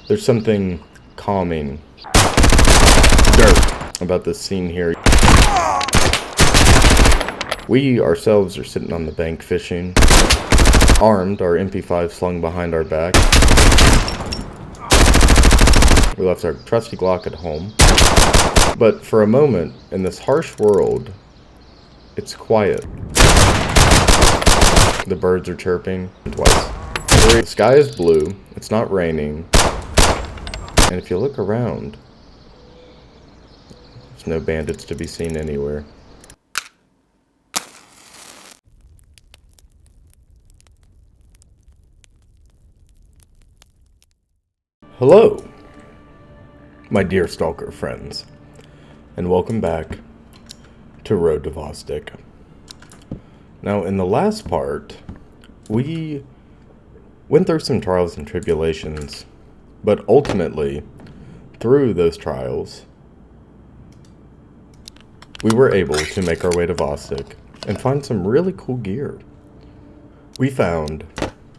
There's something calming about this scene here. We ourselves are sitting on the bank fishing, armed, our MP5 slung behind our back. We left our trusty Glock at home. But for a moment, in this harsh world, it's quiet. The birds are chirping twice. The sky is blue, it's not raining, and if you look around, there's no bandits to be seen anywhere. Hello, my dear stalker friends, and welcome back to Roadtovostok. Now, in the last part, we went through some trials and tribulations, but ultimately, through those trials, we were able to make our way to Vostok and find some really cool gear. We found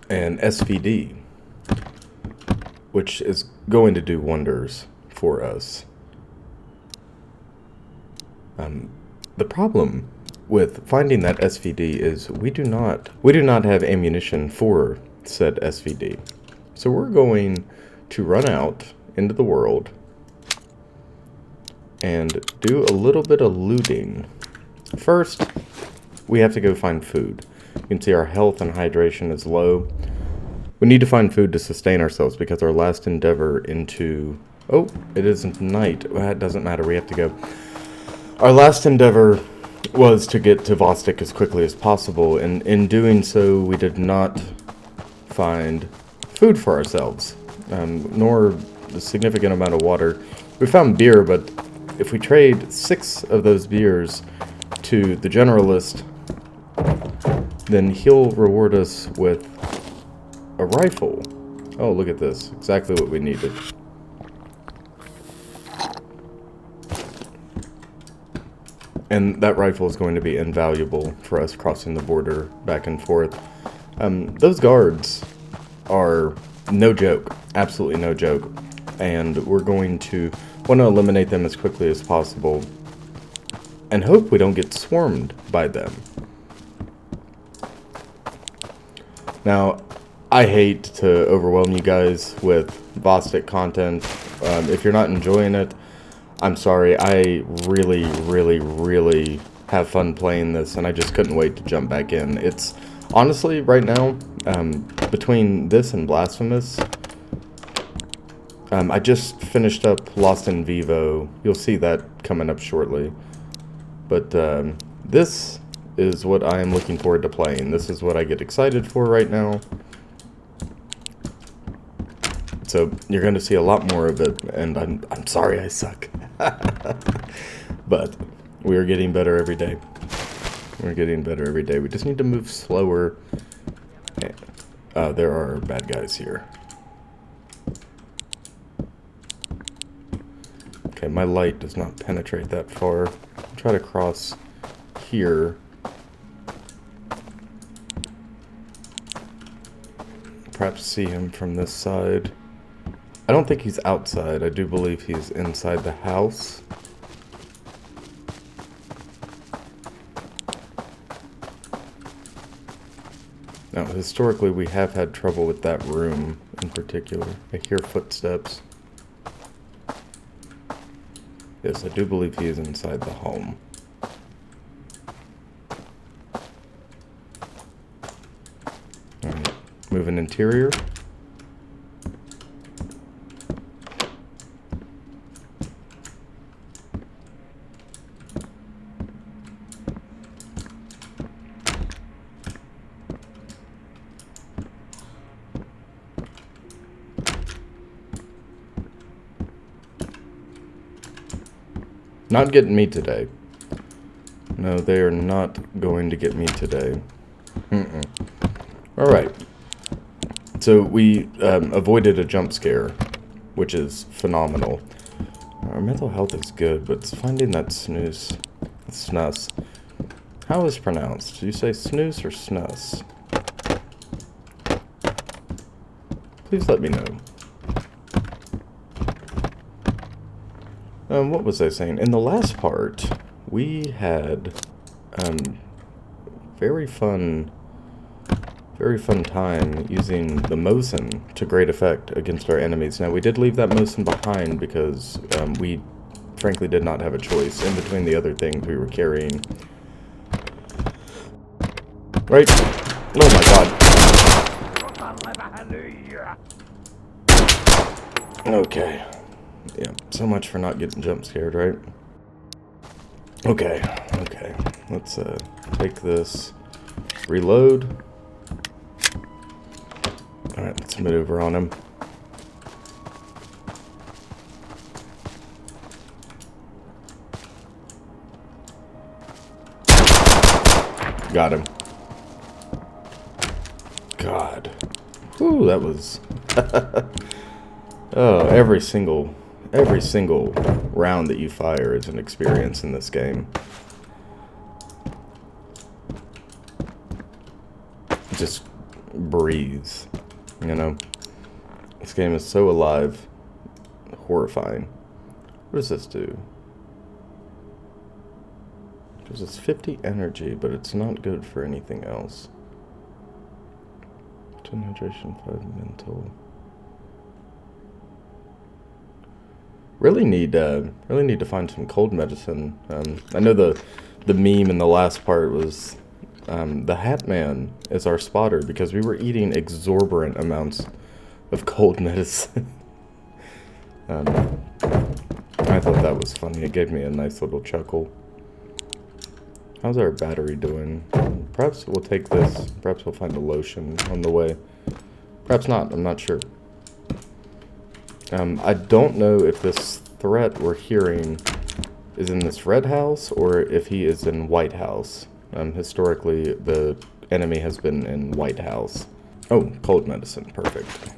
an SVD, which is going to do wonders for us. The problem with finding that SVD is we do not have ammunition for said SVD. So we're going to run out into the world and do a little bit of looting. First, we have to go find food. You can see our health and hydration is low. We need to find food to sustain ourselves because our last endeavor into... Oh, it isn't night. Well, it doesn't matter. We have to go. Our last endeavor was to get to Vostok as quickly as possible, and in doing so, we did not find food for ourselves, nor a significant amount of water. We found beer, but if we trade 6 of those beers to the generalist, then he'll reward us with a rifle. Oh, look at this. Exactly what we needed. And that rifle is going to be invaluable for us crossing the border back and forth. Those guards are no joke. Absolutely no joke. And we're going to want to eliminate them as quickly as possible and hope we don't get swarmed by them. Now, I hate to overwhelm you guys with Vostok content. If you're not enjoying it, I'm sorry. I really have fun playing this, and I just couldn't wait to jump back in. It's honestly, right now, between this and Blasphemous, I just finished up Lost in Vivo. You'll see that coming up shortly. But this is what I am looking forward to playing. This is what I get excited for right now. So you're going to see a lot more of it, and I'm sorry I suck. But we are getting better every day. We're getting better every day. We just need to move slower. There are bad guys here. Okay, my light does not penetrate that far. I'll try to cross here. Perhaps see him from this side. I don't think he's outside. I do believe he's inside the house. Now, historically, we have had trouble with that room in particular. I hear footsteps. Yes, I do believe he is inside the home. Alright, moving interior. Not getting me today. No, they are not going to get me today. Alright. So we avoided a jump scare, which is phenomenal. Our mental health is good, but it's finding that snus. How is it pronounced? Do you say snooze or snus? Please let me know. What was I saying? In the last part, we had very fun time using the Mosin to great effect against our enemies. Now, we did leave that Mosin behind because we frankly did not have a choice in between the other things we were carrying. Right? Oh my god. Okay. Yeah, so much for not getting jump scared, right? Okay. Let's take this, reload. Alright, let's maneuver on him. Got him. God. Whew, that was... Oh, every single round that you fire is an experience in this game. Just breathes, you know? This game is so alive. Horrifying. What does this do? Because it's 50 energy, but it's not good for anything else. 10 hydration, 5 mental. Really need to find some cold medicine. I know the meme in the last part was the Hat Man is our spotter because we were eating exorbitant amounts of cold medicine. I thought that was funny. It gave me a nice little chuckle. How's our battery doing? Perhaps we'll take this. Perhaps we'll find a lotion on the way. Perhaps not. I'm not sure. I don't know if this threat we're hearing is in this red house or if he is in White House. Historically, the enemy has been in White House. Oh, cold medicine. Perfect.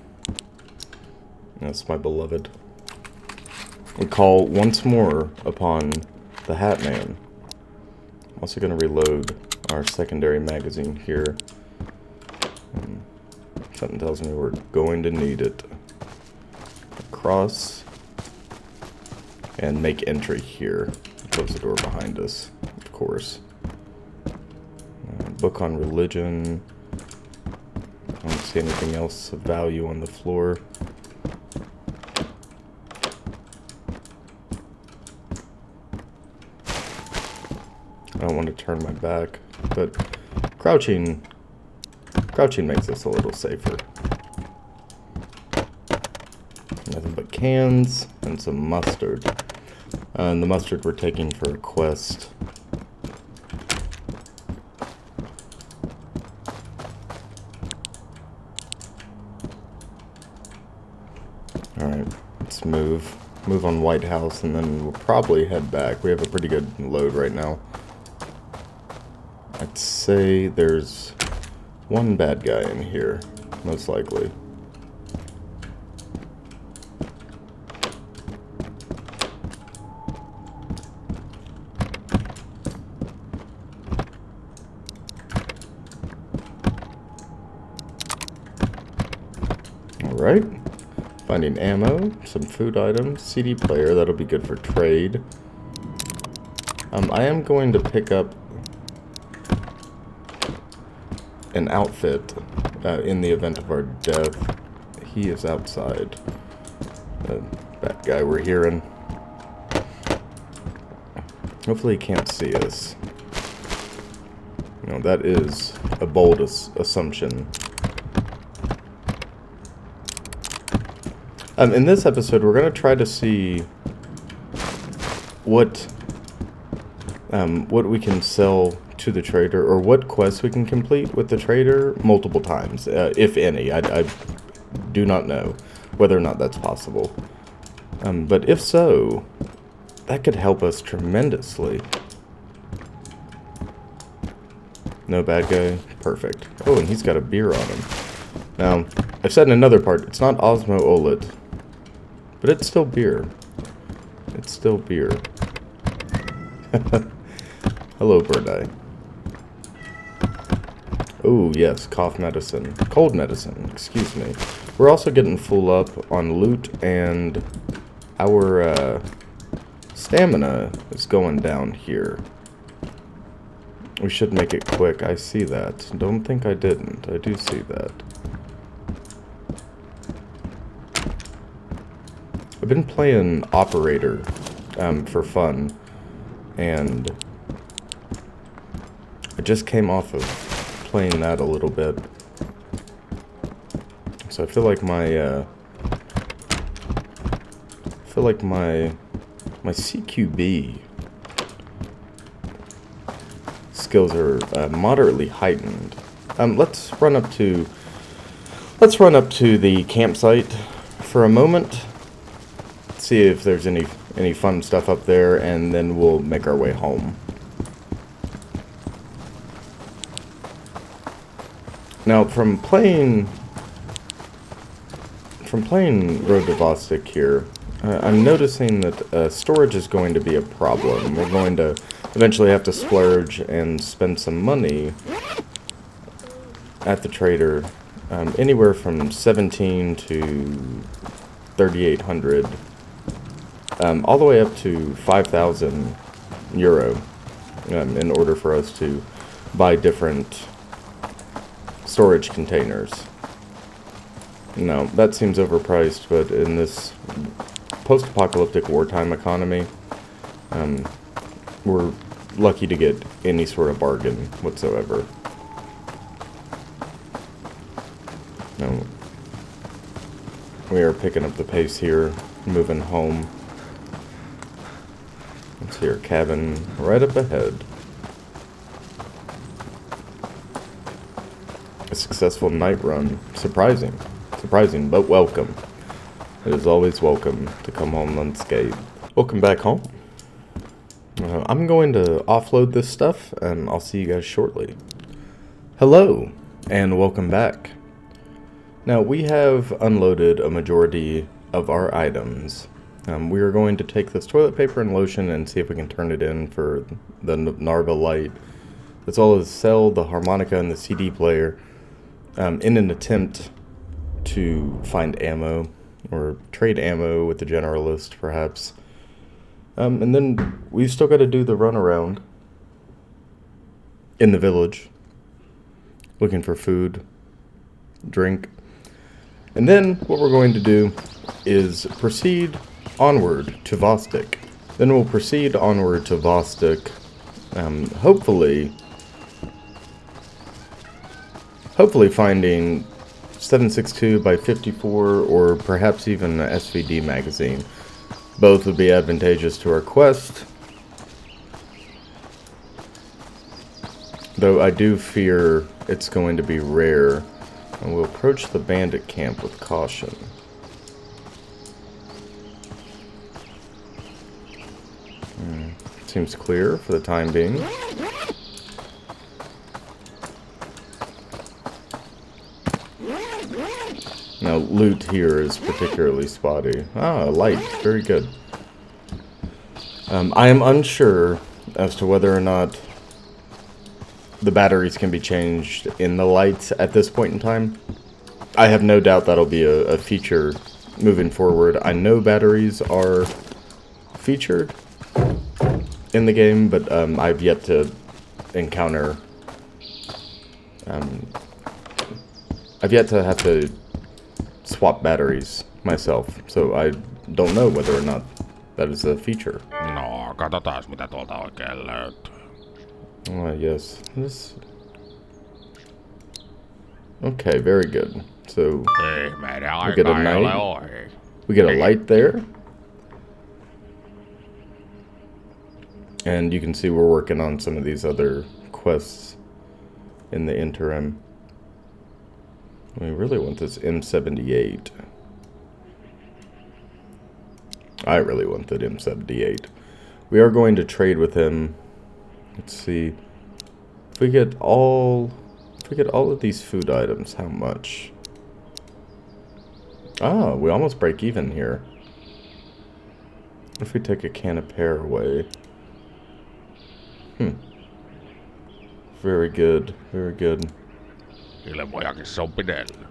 That's my beloved. We call once more upon the Hat Man. I'm also going to reload our secondary magazine here. Something tells me we're going to need it. Cross and make entry here. Close the door behind us, of course. Book on religion. I don't see anything else of value on the floor. I don't want to turn my back, but crouching makes us a little safer. Nothing but cans and some mustard. And the mustard we're taking for a quest. Alright, let's move on White House and then we'll probably head back. We have a pretty good load right now. I'd say there's one bad guy in here, most likely. Alright, finding ammo, some food items, CD player, that'll be good for trade. I am going to pick up an outfit in the event of our death. He is outside. That guy we're hearing. Hopefully he can't see us. You know, that is a bold assumption. In this episode, we're going to try to see what we can sell to the trader, or what quests we can complete with the trader multiple times, if any. I do not know whether or not that's possible. But if so, that could help us tremendously. No bad guy? Perfect. Oh, and he's got a beer on him. Now, I've said in another part, it's not Osmo Olet, but it's still beer. It's still beer. Hello, Bird Eye. Oh, yes, cough medicine. Cold medicine, excuse me. We're also getting full up on loot and our stamina is going down here. We should make it quick. I see that. Don't think I didn't. I do see that. I've been playing Operator for fun, and I just came off of playing that a little bit. So I feel like my CQB skills are moderately heightened. Let's run up to the campsite for a moment. See if there's any fun stuff up there, and then we'll make our way home. Now, from playing Road to Vostok here, I'm noticing that storage is going to be a problem. We're going to eventually have to splurge and spend some money at the trader, anywhere from 17 to 3,800, all the way up to 5,000 euro, in order for us to buy different storage containers. No, that seems overpriced, but in this post-apocalyptic wartime economy, we're lucky to get any sort of bargain whatsoever. Now, we are picking up the pace here, moving home. Let's see our cabin right up ahead. A successful night run. Surprising, but welcome. It is always welcome to come home unscathed. Welcome back home. I'm going to offload this stuff, and I'll see you guys shortly. Hello, and welcome back. Now, we have unloaded a majority of our items. We are going to take this toilet paper and lotion and see if we can turn it in for the Narva light, as well as sell the harmonica and the CD player in an attempt to find ammo, or trade ammo with the generalist, perhaps. And then we've still got to do the runaround in the village, looking for food, drink. And then what we're going to do is proceed onward to Vostok. Then we'll proceed onward to Vostok, hopefully finding 7.62 by 54, or perhaps even an SVD magazine. Both would be advantageous to our quest, though I do fear it's going to be rare, and we'll approach the bandit camp with caution. Seems clear for the time being. Now, loot here is particularly spotty. Ah, light. Very good. I am unsure as to whether or not the batteries can be changed in the lights at this point in time. I have no doubt that'll be a feature moving forward. I know batteries are featured in the game, but I've yet to encounter... I've yet to have to swap batteries myself, so I don't know whether or not that is a feature. No, katsotaan mitä tuolta oikein löytyy. Oh, yes. This... Okay, very good. So, we get a night. We get a light there. And you can see we're working on some of these other quests in the interim. We really want this M78. I really want that M78. We are going to trade with him. Let's see. If we get all of these food items, how much? Ah, we almost break even here. If we take a can of pear away. Very good, very good. Ilmojakin se on pidellä.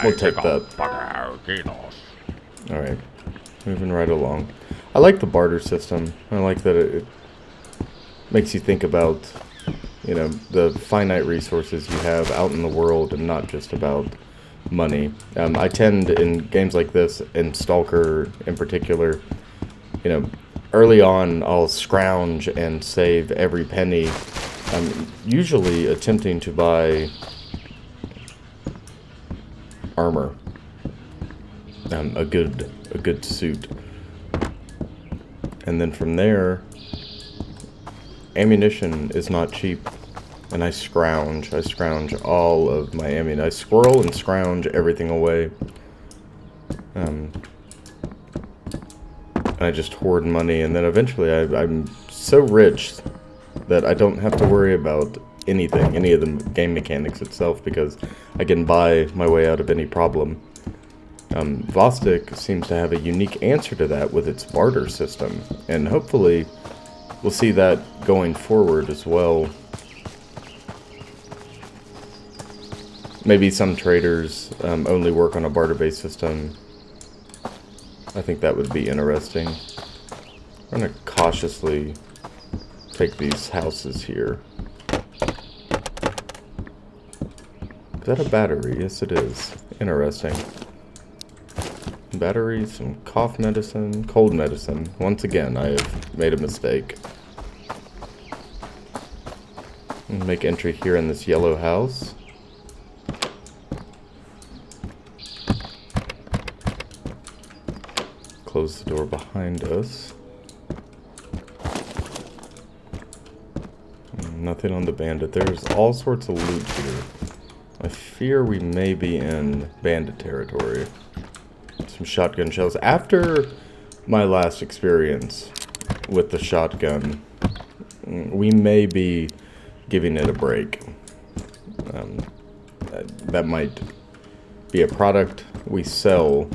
We'll take that. Kiitos. Alright, moving right along. I like the barter system. I like that it makes you think about, you know, the finite resources you have out in the world and not just about money. I tend, in games like this, and Stalker in particular, you know, early on I'll scrounge and save every penny. I'm usually attempting to buy armor. A good suit. And then from there, ammunition is not cheap. And I scrounge all of my ammunition. I squirrel and scrounge everything away. And I just hoard money, and then eventually I'm so rich that I don't have to worry about anything, any of the game mechanics itself, because I can buy my way out of any problem. Vostok seems to have a unique answer to that with its barter system, and hopefully we'll see that going forward as well. Maybe some traders only work on a barter-based system. I think that would be interesting. I'm going to cautiously take these houses here. Is that a battery? Yes, it is. Interesting. Battery, some cough medicine, cold medicine. Once again, I have made a mistake. Make entry here in this yellow house. Close the door behind us. Nothing on the bandit. There's all sorts of loot here. I fear we may be in bandit territory. Some shotgun shells. After my last experience with the shotgun, we may be giving it a break. That might be a product we sell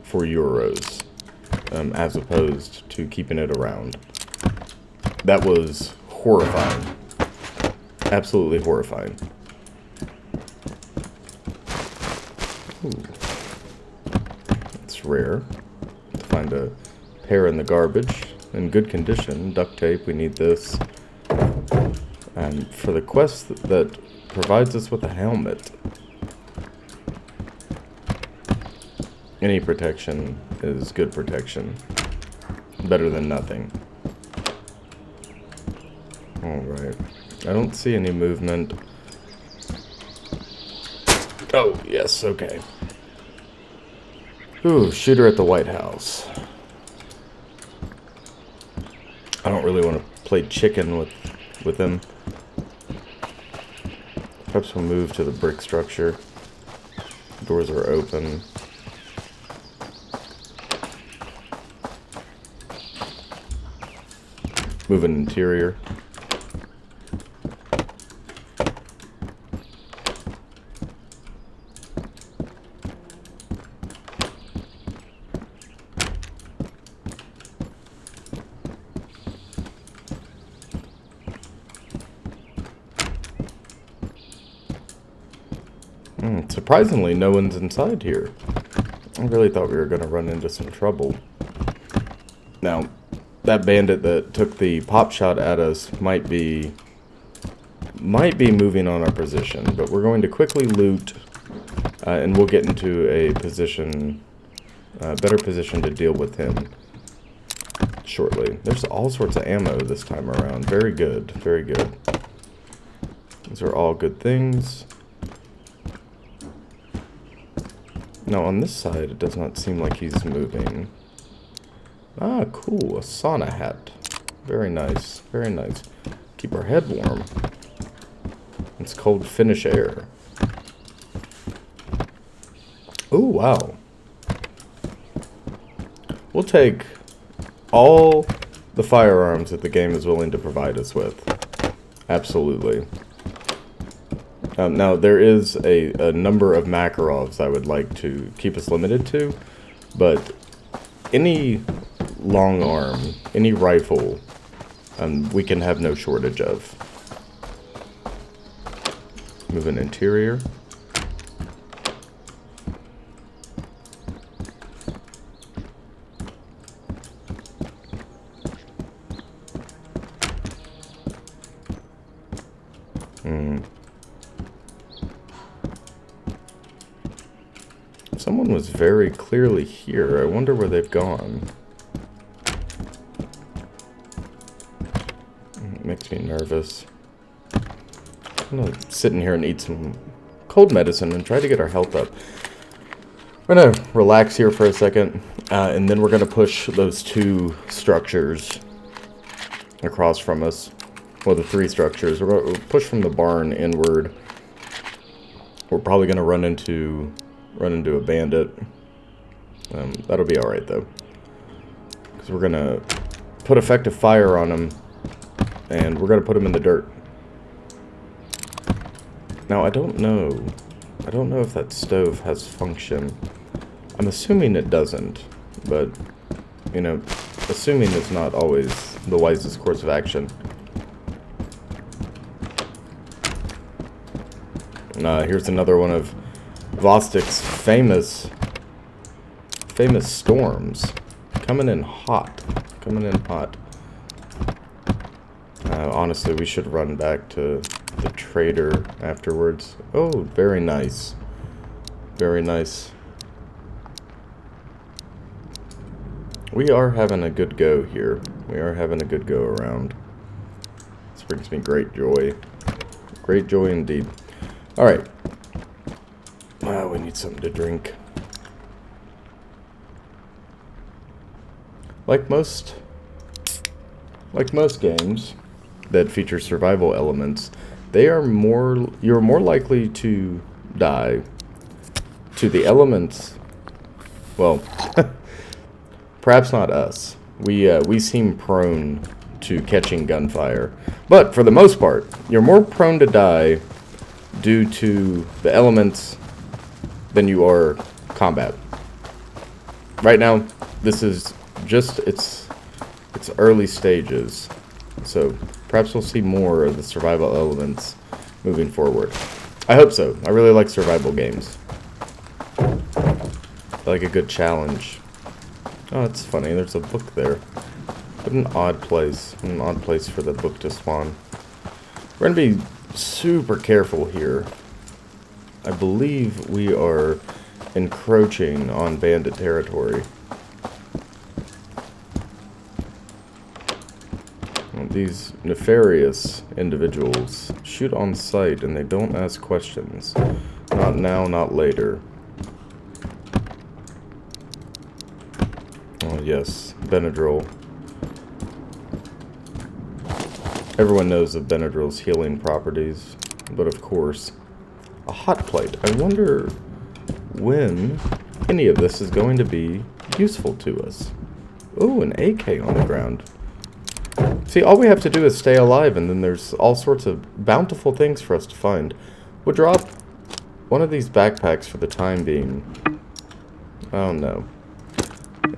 for euros, as opposed to keeping it around. That was horrifying. Absolutely horrifying. Ooh. It's rare to find a pair in the garbage in good condition. Duct tape, we need this. And for the quest that provides us with a helmet, any protection is good protection. Better than nothing. Alright. I don't see any movement. Oh, yes, okay. Ooh, shooter at the White House. I don't really want to play chicken with him. Perhaps we'll move to the brick structure. Doors are open. Move an interior. Surprisingly, no one's inside here. I really thought we were going to run into some trouble. Now, that bandit that took the pop shot at us might be moving on our position, but we're going to quickly loot, and we'll get into a position, better position to deal with him shortly. There's all sorts of ammo this time around. Very good, very good. These are all good things. Now, on this side, it does not seem like he's moving. Ah, cool. A sauna hat. Very nice. Very nice. Keep our head warm. It's cold Finnish air. Ooh, wow. We'll take all the firearms that the game is willing to provide us with. Absolutely. Now, there is a number of Makarovs I would like to keep us limited to, but any long arm, any rifle, we can have no shortage of. Move an interior. Someone was very clearly here. I wonder where they've gone. It makes me nervous. I'm gonna sit in here and eat some cold medicine and try to get our health up. We're gonna relax here for a second, and then we're gonna push those 2 structures across from us. Well, the 3 structures. We're gonna push from the barn inward. We're probably gonna run into a bandit. That'll be all right though, because we're gonna put effective fire on him, and we're gonna put him in the dirt. Now I don't know if that stove has function. I'm assuming it doesn't, but you know, assuming is not always the wisest course of action. Here's another one of Vostok's famous storms. Coming in hot. Honestly, we should run back to the trader afterwards. Oh, very nice. Very nice. We are having a good go here. We are having a good go around. This brings me great joy. Great joy indeed. Alright. We need something to drink. Like most games that feature survival elements, you're more likely to die to the elements. Well, perhaps not us. We seem prone to catching gunfire, but for the most part, you're more prone to die due to the elements than you are combat. Right now, this is just its early stages, so perhaps we'll see more of the survival elements moving forward. I hope so. I really like survival games. I like a good challenge. Oh, it's funny. There's a book there. What an odd place. An odd place for the book to spawn. We're going to be super careful here. I believe we are encroaching on bandit territory. Well, these nefarious individuals shoot on sight and they don't ask questions. Not now, not later. Oh yes, Benadryl. Everyone knows of Benadryl's healing properties, but of course, a hot plate. I wonder when any of this is going to be useful to us. Ooh, an AK on the ground. See, all we have to do is stay alive, and then there's all sorts of bountiful things for us to find. We'll drop one of these backpacks for the time being. Oh no.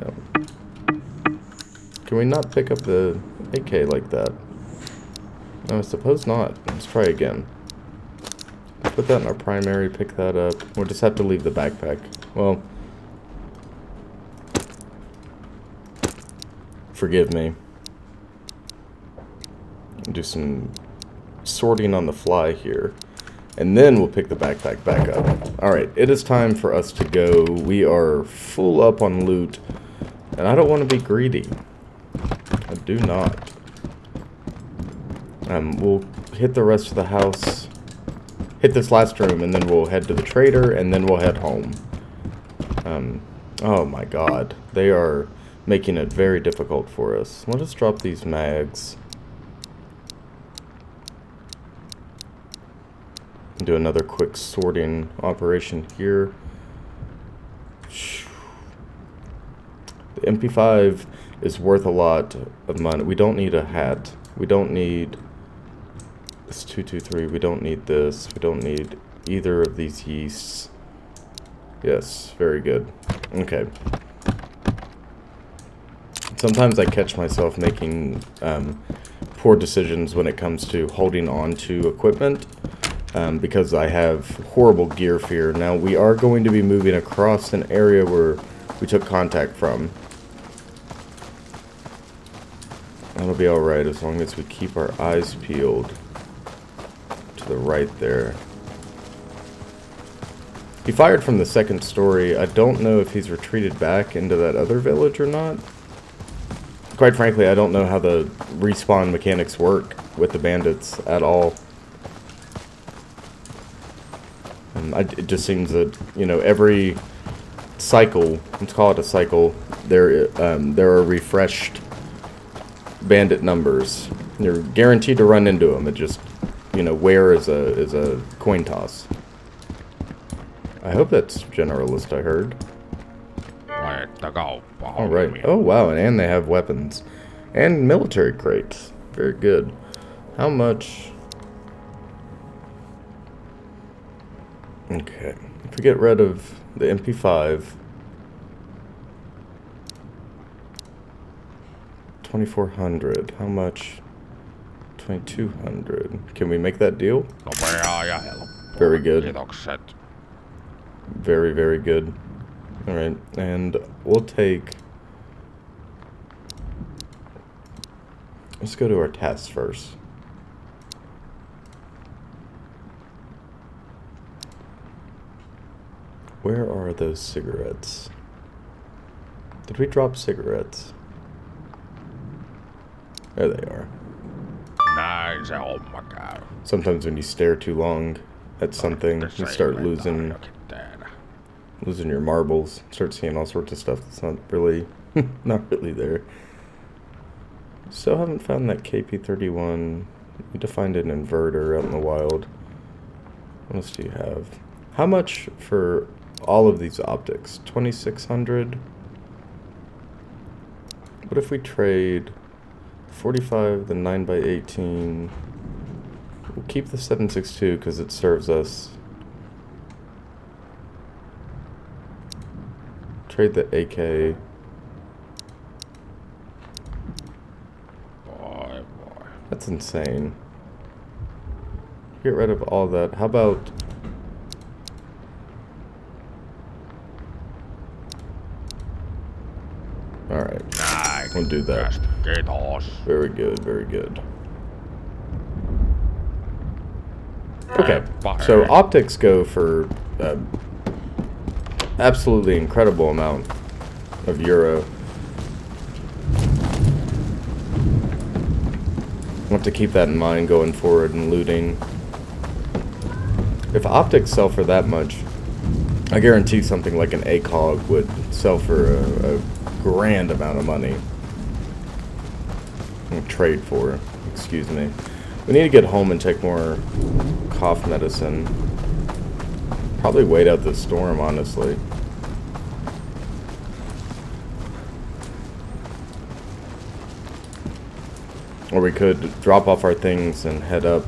No. Can we not pick up the AK like that? No, I suppose not. Let's try again. Put that in our primary, pick that up. We'll just have to leave the backpack. Well, forgive me. Do some sorting on the fly here. And then we'll pick the backpack back up. Alright, it is time for us to go. We are full up on loot. And I don't want to be greedy. I do not. We'll hit the rest of the house, hit this last room, and then we'll head to the trader, and then we'll head home. Oh my god. They are making it very difficult for us. Let us drop these mags. Do another quick sorting operation here. The MP5 is worth a lot of money. We don't need a hat. We don't need this 223. We don't need this. We don't need either of these yeasts. Yes, very good. Okay. Sometimes I catch myself making poor decisions when it comes to holding on to equipment because I have horrible gear fear. Now, we are going to be moving across an area where we took contact from. That'll be alright as long as we keep our eyes peeled to the right there. He fired from the second story. I don't know if he's retreated back into that other village or not. Quite frankly, I don't know how the respawn mechanics work with the bandits at all. It just seems that, you know, every cycle, let's call it a cycle, there are refreshed bandit numbers. You're guaranteed to run into them. It just, you know, where is a coin toss. I hope that's generalist, I heard. Alright. Oh, wow. And they have weapons. And military crates. Very good. How much? Okay. If we get rid of the MP5. 2,400. How much? 2,200. Can we make that deal? Very good. Very, very good. Alright, and we'll take... Let's go to our tasks first. Where are those cigarettes? Did we drop cigarettes? There they are. Sometimes when you stare too long at something, you start losing your marbles. Start seeing all sorts of stuff that's not really there. Still haven't found that KP31. Need to find an inverter out in the wild. What else do you have? How much for all of these optics? 2,600. What if we trade 45, the 9x18? We'll keep the 7.62 because it serves us. Trade the AK. Boy. That's insane. Get rid of all that. How about... Alright. We'll do that. Very good, very good. Okay, so optics go for absolutely incredible amount of euro. We'll have to keep that in mind going forward and looting. If optics sell for that much, I guarantee something like an ACOG would sell for a grand amount of money. Trade for, excuse me. We need to get home and take more cough medicine. Probably wait out the storm, honestly. Or we could drop off our things and head up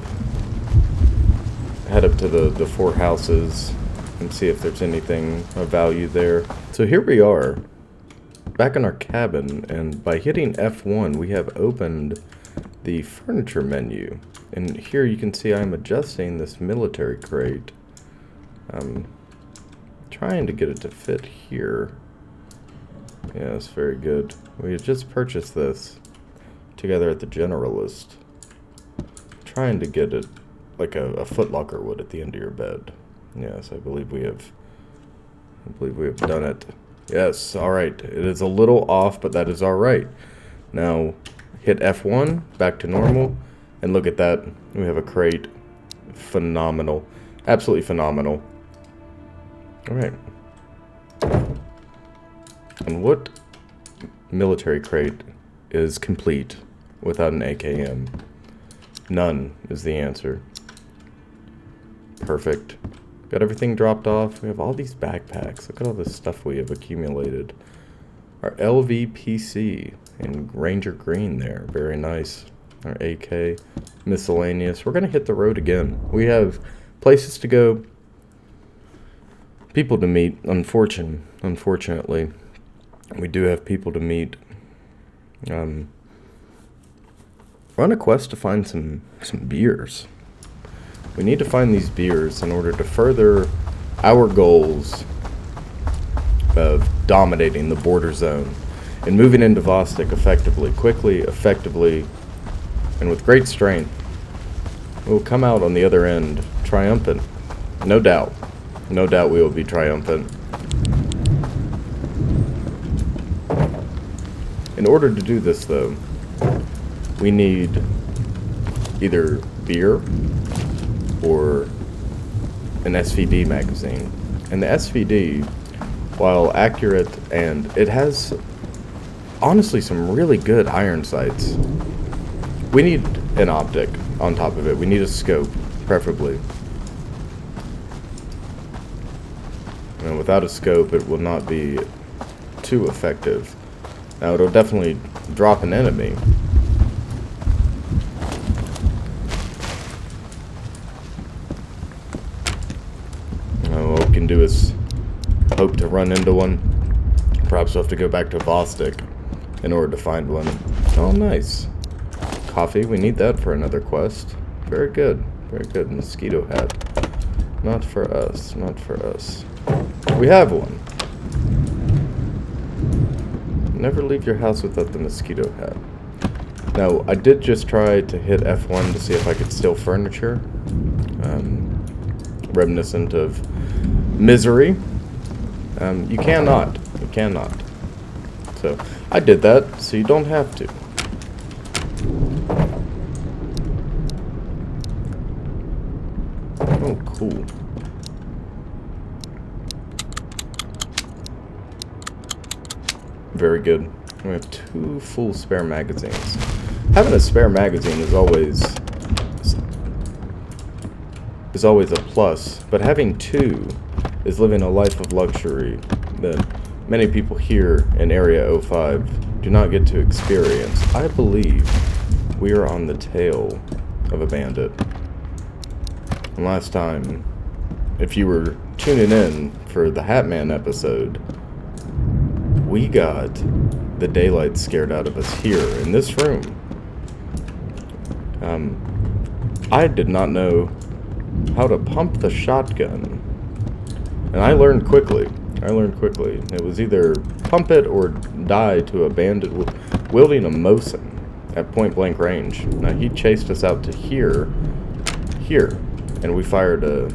to the four houses and see if there's anything of value there. So here we are, back in our cabin, and by hitting F1 we have opened the furniture menu. And here you can see I'm adjusting this military crate. I'm trying to get it to fit here. Yeah, that's very good. We had just purchased this together at the generalist. Trying to get it like a Foot Locker would at the end of your bed. Yes, I believe we have done it. Yes, alright. It is a little off, but that is alright. Now, hit F1, back to normal, and look at that. We have a crate. Phenomenal. Absolutely phenomenal. Alright. And what military crate is complete without an AKM? None is the answer. Perfect. Got everything dropped off. We have all these backpacks. Look at all this stuff we have accumulated. Our LVPC in Ranger Green there. Very nice. Our AK. Miscellaneous. We're going to hit the road again. We have places to go. People to meet. Unfortunately. We do have people to meet. We're on a quest to find some beers. We need to find these beers in order to further our goals of dominating the border zone and moving into Vostok effectively, quickly, effectively, and with great strength. We'll come out on the other end triumphant, no doubt. No doubt we will be triumphant. In order to do this, though, we need either beer or an SVD magazine. And the SVD, while accurate, and it has honestly some really good iron sights, we need an optic on top of it. We need a scope, preferably. And without a scope, it will not be too effective. Now, it'll definitely drop an enemy. What we can do is hope to run into one. Perhaps we'll have to go back to Vostok in order to find one. Oh, nice. Coffee, we need that for another quest. Very good. Very good. Mosquito hat. Not for us. Not for us. We have one. Never leave your house without the mosquito hat. Now, I did just try to hit F1 to see if I could steal furniture. Reminiscent of Misery. You cannot. You cannot. So, I did that, so you don't have to. Oh, cool. Very good. We have 2 full spare magazines. Having a spare magazine is always a plus, but having 2 is living a life of luxury that many people here in Area 05 do not get to experience. I believe we are on the tail of a bandit. And last time, if you were tuning in for the Hatman episode, we got the daylight scared out of us here in this room. I did not know how to pump the shotgun, and I learned quickly. It was either pump it or die to a bandit wielding a Mosin at point blank range. Now he chased us out to here, and we fired a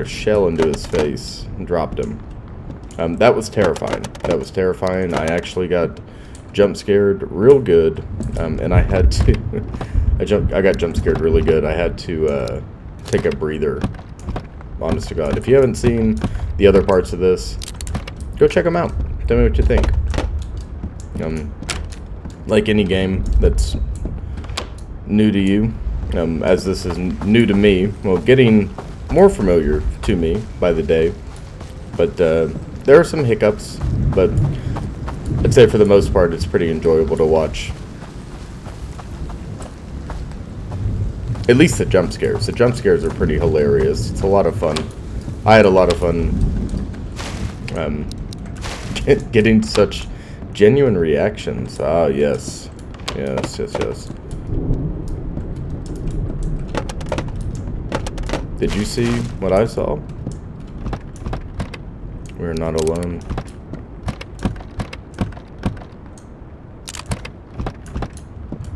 shell into his face and dropped him. That was terrifying. I actually got jump scared real good, and I had to. I got jump scared really good. I had to take a breather. Honest to God, if you haven't seen the other parts of this, go check them out. Tell me what you think. Like any game that's new to you, as this is new to me. Well, getting more familiar to me by the day, but. There are some hiccups, but I'd say for the most part it's pretty enjoyable to watch. At least the jump scares. The jump scares are pretty hilarious. It's a lot of fun. I had a lot of fun getting such genuine reactions. Ah, yes. Yes. Did you see what I saw? We're not alone.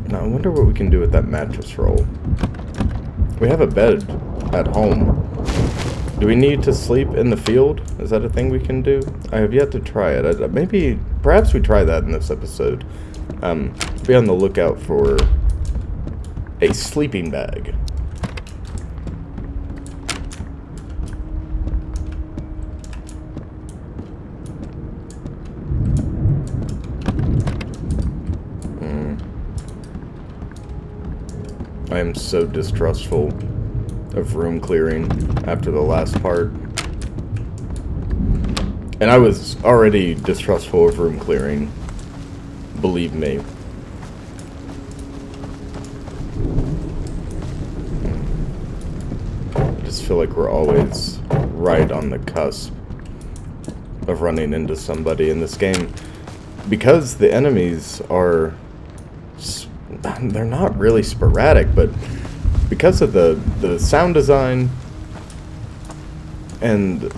Now, I wonder what we can do with that mattress roll. We have a bed at home. Do we need to sleep in the field? Is that a thing we can do? I have yet to try it. Perhaps we try that in this episode. Be on the lookout for a sleeping bag. I am so distrustful of room clearing after the last part. And I was already distrustful of room clearing. Believe me. I just feel like we're always right on the cusp of running into somebody in this game. Because the enemies are... they're not really sporadic, but because of the sound design and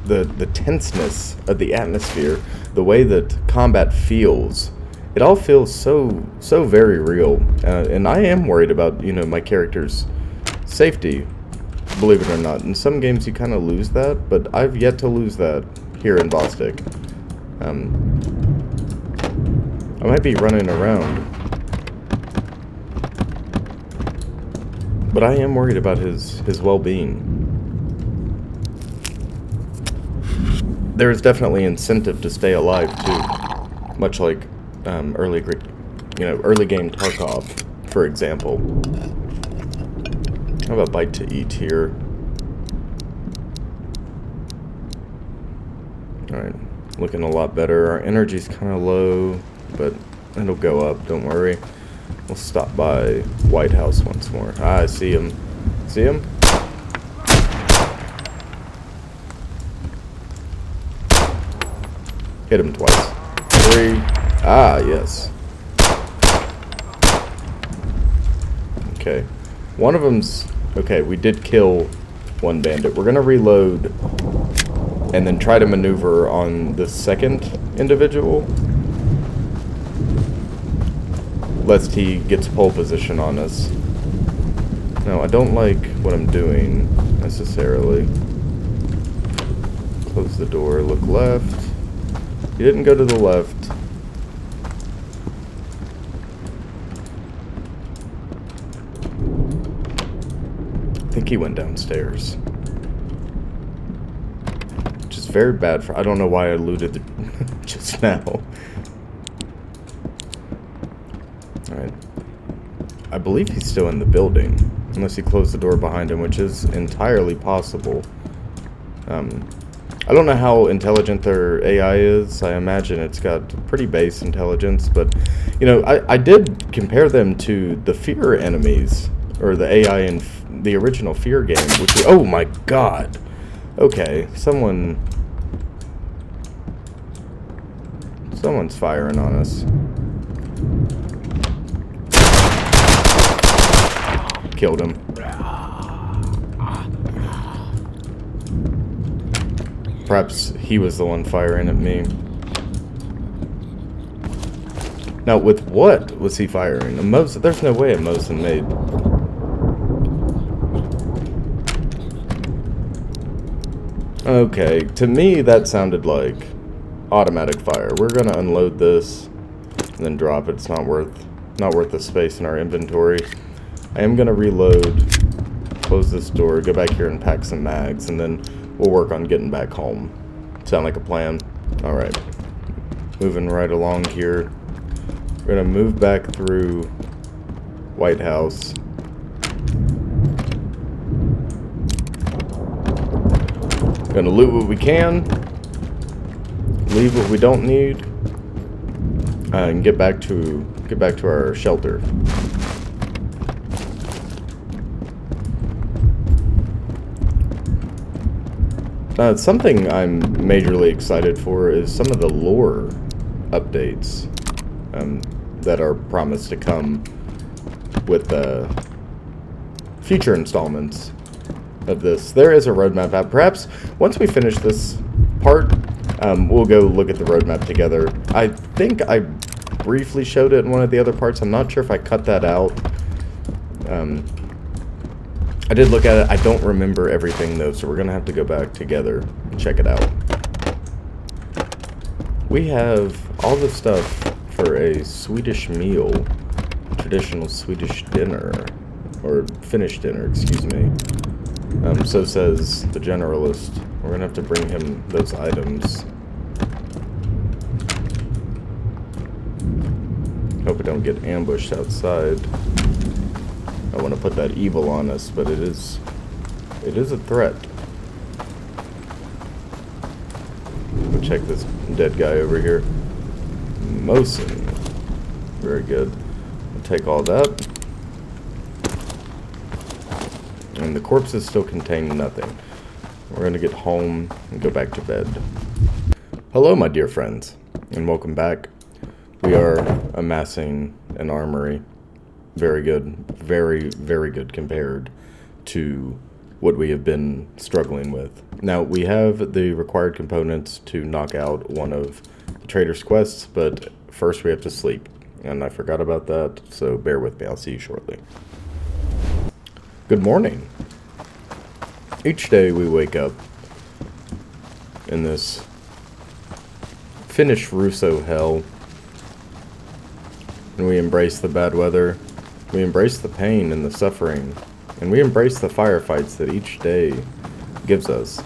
the tenseness of the atmosphere, the way that combat feels, it all feels so very real. And I am worried about, my character's safety believe it or not. In some games you kind of lose that, but I've yet to lose that here in Vostok. I might be running around, but I am worried about his well-being. There is definitely incentive to stay alive too, much like early game Tarkov, for example. I have a bite to eat here. Alright, looking a lot better. Our energy's kind of low, but it'll go up, don't worry. We'll stop by White House once more. Ah, I see him. See him? Hit him twice. 3. Ah, yes. Okay. One of them's... Okay, we did kill one bandit. We're gonna reload and then try to maneuver on the second individual, lest he gets pole position on us. No, I don't like what I'm doing, necessarily. Close the door, look left. He didn't go to the left. I think he went downstairs. Which is very bad for... I don't know why I looted just now. Alright. I believe he's still in the building. Unless he closed the door behind him, which is entirely possible. I don't know how intelligent their AI is. I imagine it's got pretty base intelligence, but, you know, I did compare them to the Fear enemies, or the AI in the original Fear game, which is... Oh my god! Okay, someone's firing on us. Killed him. Perhaps he was the one firing at me. Now, with what was he firing? There's no way a Mosin made. Okay, to me that sounded like automatic fire. We're gonna unload this and then drop it. It's not worth the space in our inventory. I am gonna reload, close this door, go back here and pack some mags, and then we'll work on getting back home. Sound like a plan? Alright. Moving right along here. We're gonna move back through White House. Gonna loot what we can. Leave what we don't need. And get back to our shelter. Something I'm majorly excited for is some of the lore updates that are promised to come with the future installments of this. There is a roadmap out. Perhaps once we finish this part, we'll go look at the roadmap together. I think I briefly showed it in one of the other parts. I'm not sure if I cut that out. I did look at it. I don't remember everything, though, so we're going to have to go back together and check it out. We have all the stuff for a Swedish meal, traditional Swedish dinner, or Finnish dinner, excuse me. So says the generalist. We're going to have to bring him those items. Hope we don't get ambushed outside. I want to put that evil on us, but it is a threat. We'll check this dead guy over here. Mosin. Very good. We'll take all that. And the corpses still contain nothing. We're going to get home and go back to bed. Hello, my dear friends, and welcome back. We are amassing an armory. Very good. Very, very good compared to what we have been struggling with. Now, we have the required components to knock out one of the trader's quests, but first we have to sleep. And I forgot about that, so bear with me. I'll see you shortly. Good morning. Each day we wake up in this Finnish Russo hell, and we embrace the bad weather, we embrace the pain and the suffering, and we embrace the firefights that each day gives us.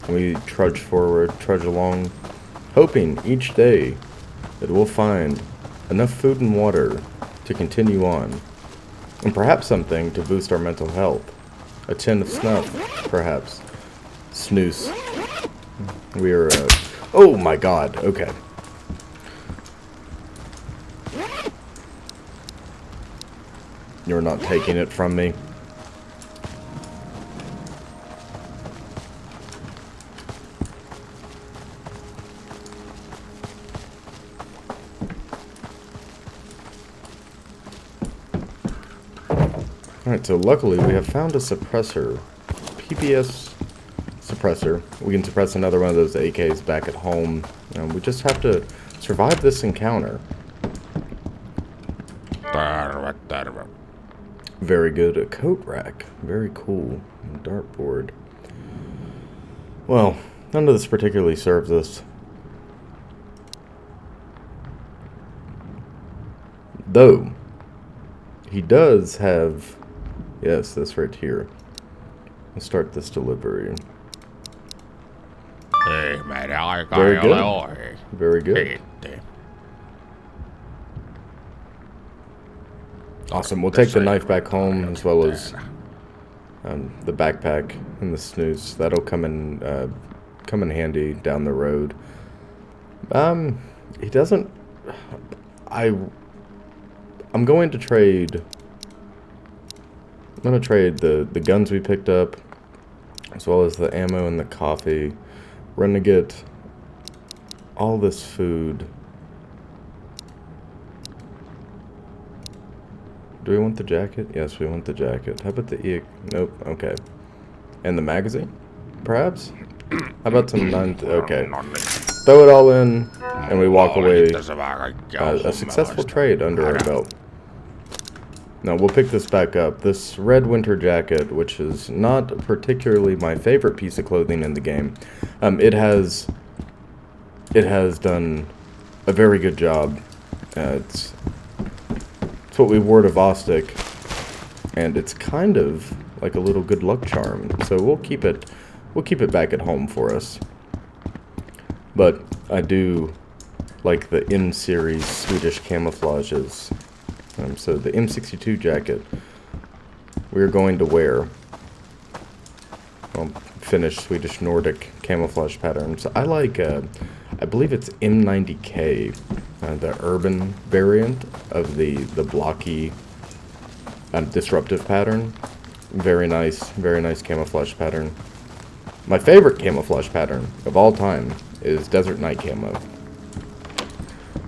And we trudge forward, trudge along, hoping each day that we'll find enough food and water to continue on, and perhaps something to boost our mental health. A tin of snuff, perhaps. Snooze. We're, oh my god, okay. You're not taking it from me. Alright, so luckily we have found a suppressor. PPS suppressor. We can suppress another one of those AKs back at home. We just have to survive this encounter. Terve, terve. Very good. A coat rack. Very cool. A dartboard. Well, none of this particularly serves us. Though, he does have... Yes, this right here. Let's start this delivery. Ihmeiden aika Very ei good. ole ohi. Very good. Kiitti. Awesome. We'll take the knife back home as well as the backpack and the snooze. That'll come in handy down the road. He doesn't. I'm going to trade. I'm going to trade the guns we picked up, as well as the ammo and the coffee. We're going to get all this food. Do we want the jacket? Yes, we want the jacket. How about the E? Nope. Okay. And the magazine? Perhaps? How about some okay. Throw it all in, and we walk away. A successful trade under our belt. Now, we'll pick this back up. This red winter jacket, which is not particularly my favorite piece of clothing in the game, it has done a very good job. It's what we wore to Vostok, and it's kind of like a little good luck charm. So we'll keep it back at home for us. But I do like the M series Swedish camouflages. So the M62 jacket we're going to wear. Well, Finnish, Swedish, Nordic camouflage patterns. I like, I believe it's M90K, the urban variant of the blocky disruptive pattern. Very nice camouflage pattern. My favorite camouflage pattern of all time is Desert Night Camo.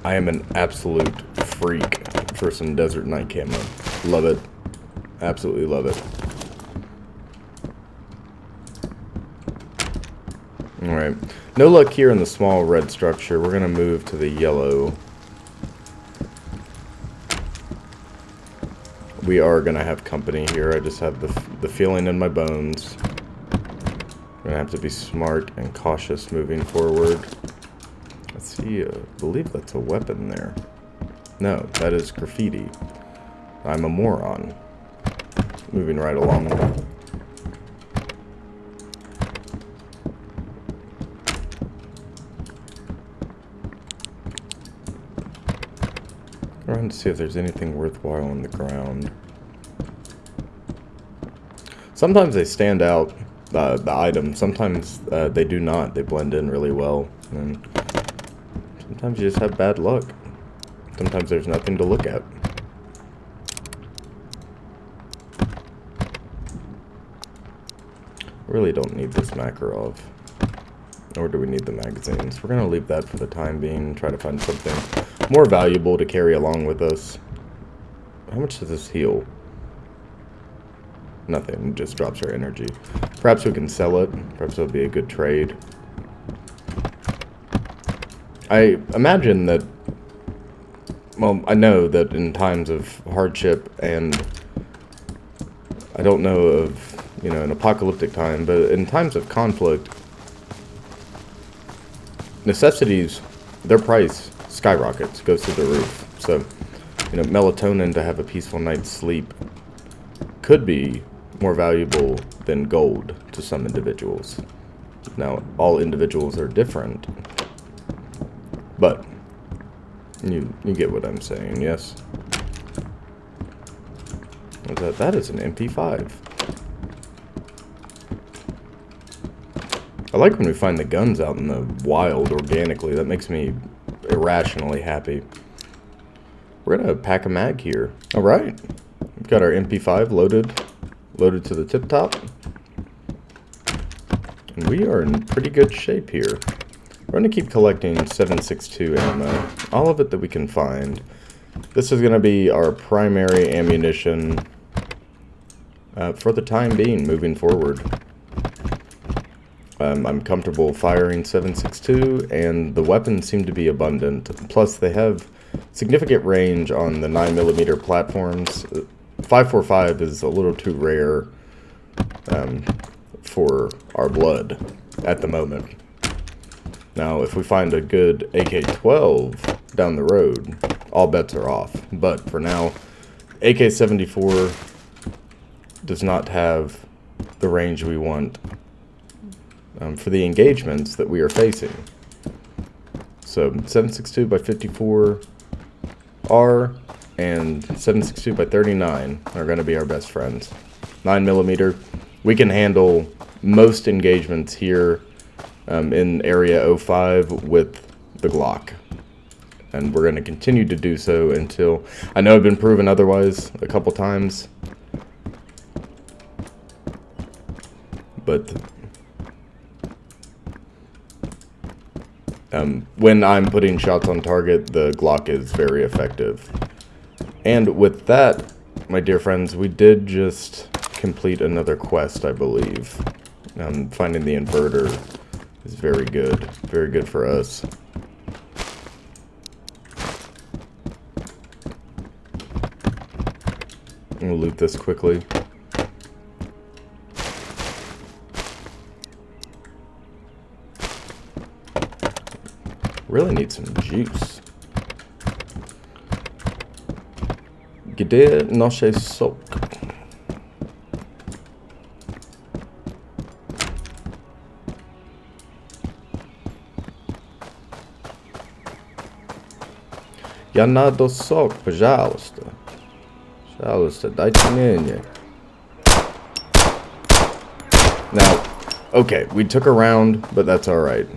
I am an absolute freak for some Desert Night Camo. Love it. Absolutely love it. Alright. No luck here in the small red structure. We're going to move to the yellow. We are going to have company here. I just have the feeling in my bones. I'm going to have to be smart and cautious moving forward. Let's see. I believe that's a weapon there. No, that is graffiti. I'm a moron. Moving right along. Around to see if there's anything worthwhile on the ground. Sometimes they stand out, the items. Sometimes they do not. They blend in really well. And sometimes you just have bad luck. Sometimes there's nothing to look at. Really don't need this Makarov. Nor do we need the magazines. We're going to leave that for the time being. Try to find something more valuable to carry along with us. How much does this heal? Nothing. It just drops our energy. Perhaps we can sell it. Perhaps it'll be a good trade. I imagine that... Well, I know that in times of hardship, and I don't know of you know, in apocalyptic time, but in times of conflict, necessities, their price skyrockets, goes through the roof. So, you know, melatonin to have a peaceful night's sleep could be more valuable than gold to some individuals. Now, all individuals are different, but you get what I'm saying, yes? That is an MP5. I like when we find the guns out in the wild organically. That makes me irrationally happy. We're gonna pack a mag here. All right, we've got our MP5 loaded to the tip top, and we are in pretty good shape here. We're gonna keep collecting 7.62 ammo, all of it that we can find. This is gonna be our primary ammunition for the time being, moving forward. I'm comfortable firing 7.62, and the weapons seem to be abundant. Plus, they have significant range on the 9mm platforms. 5.45 is a little too rare for our blood at the moment. Now, if we find a good AK-12 down the road, all bets are off. But for now, AK-74 does not have the range we want for the engagements that we are facing. So 7.62 by 54 R and 7.62 by 39 are going to be our best friends. 9mm, we can handle most engagements here in Area 05 with the Glock. And we're going to continue to do so until... I know I've been proven otherwise a couple times, but when I'm putting shots on target, the Glock is very effective. And with that, my dear friends, we did just complete another quest, I believe. Finding the inverter is very good for us. We'll loot this quickly. Really need some juice. Gdzie nasze sok? Я надо сок, пожалуйста. Пожалуйста, дайте мне. Now, okay, we took a round, but that's alright.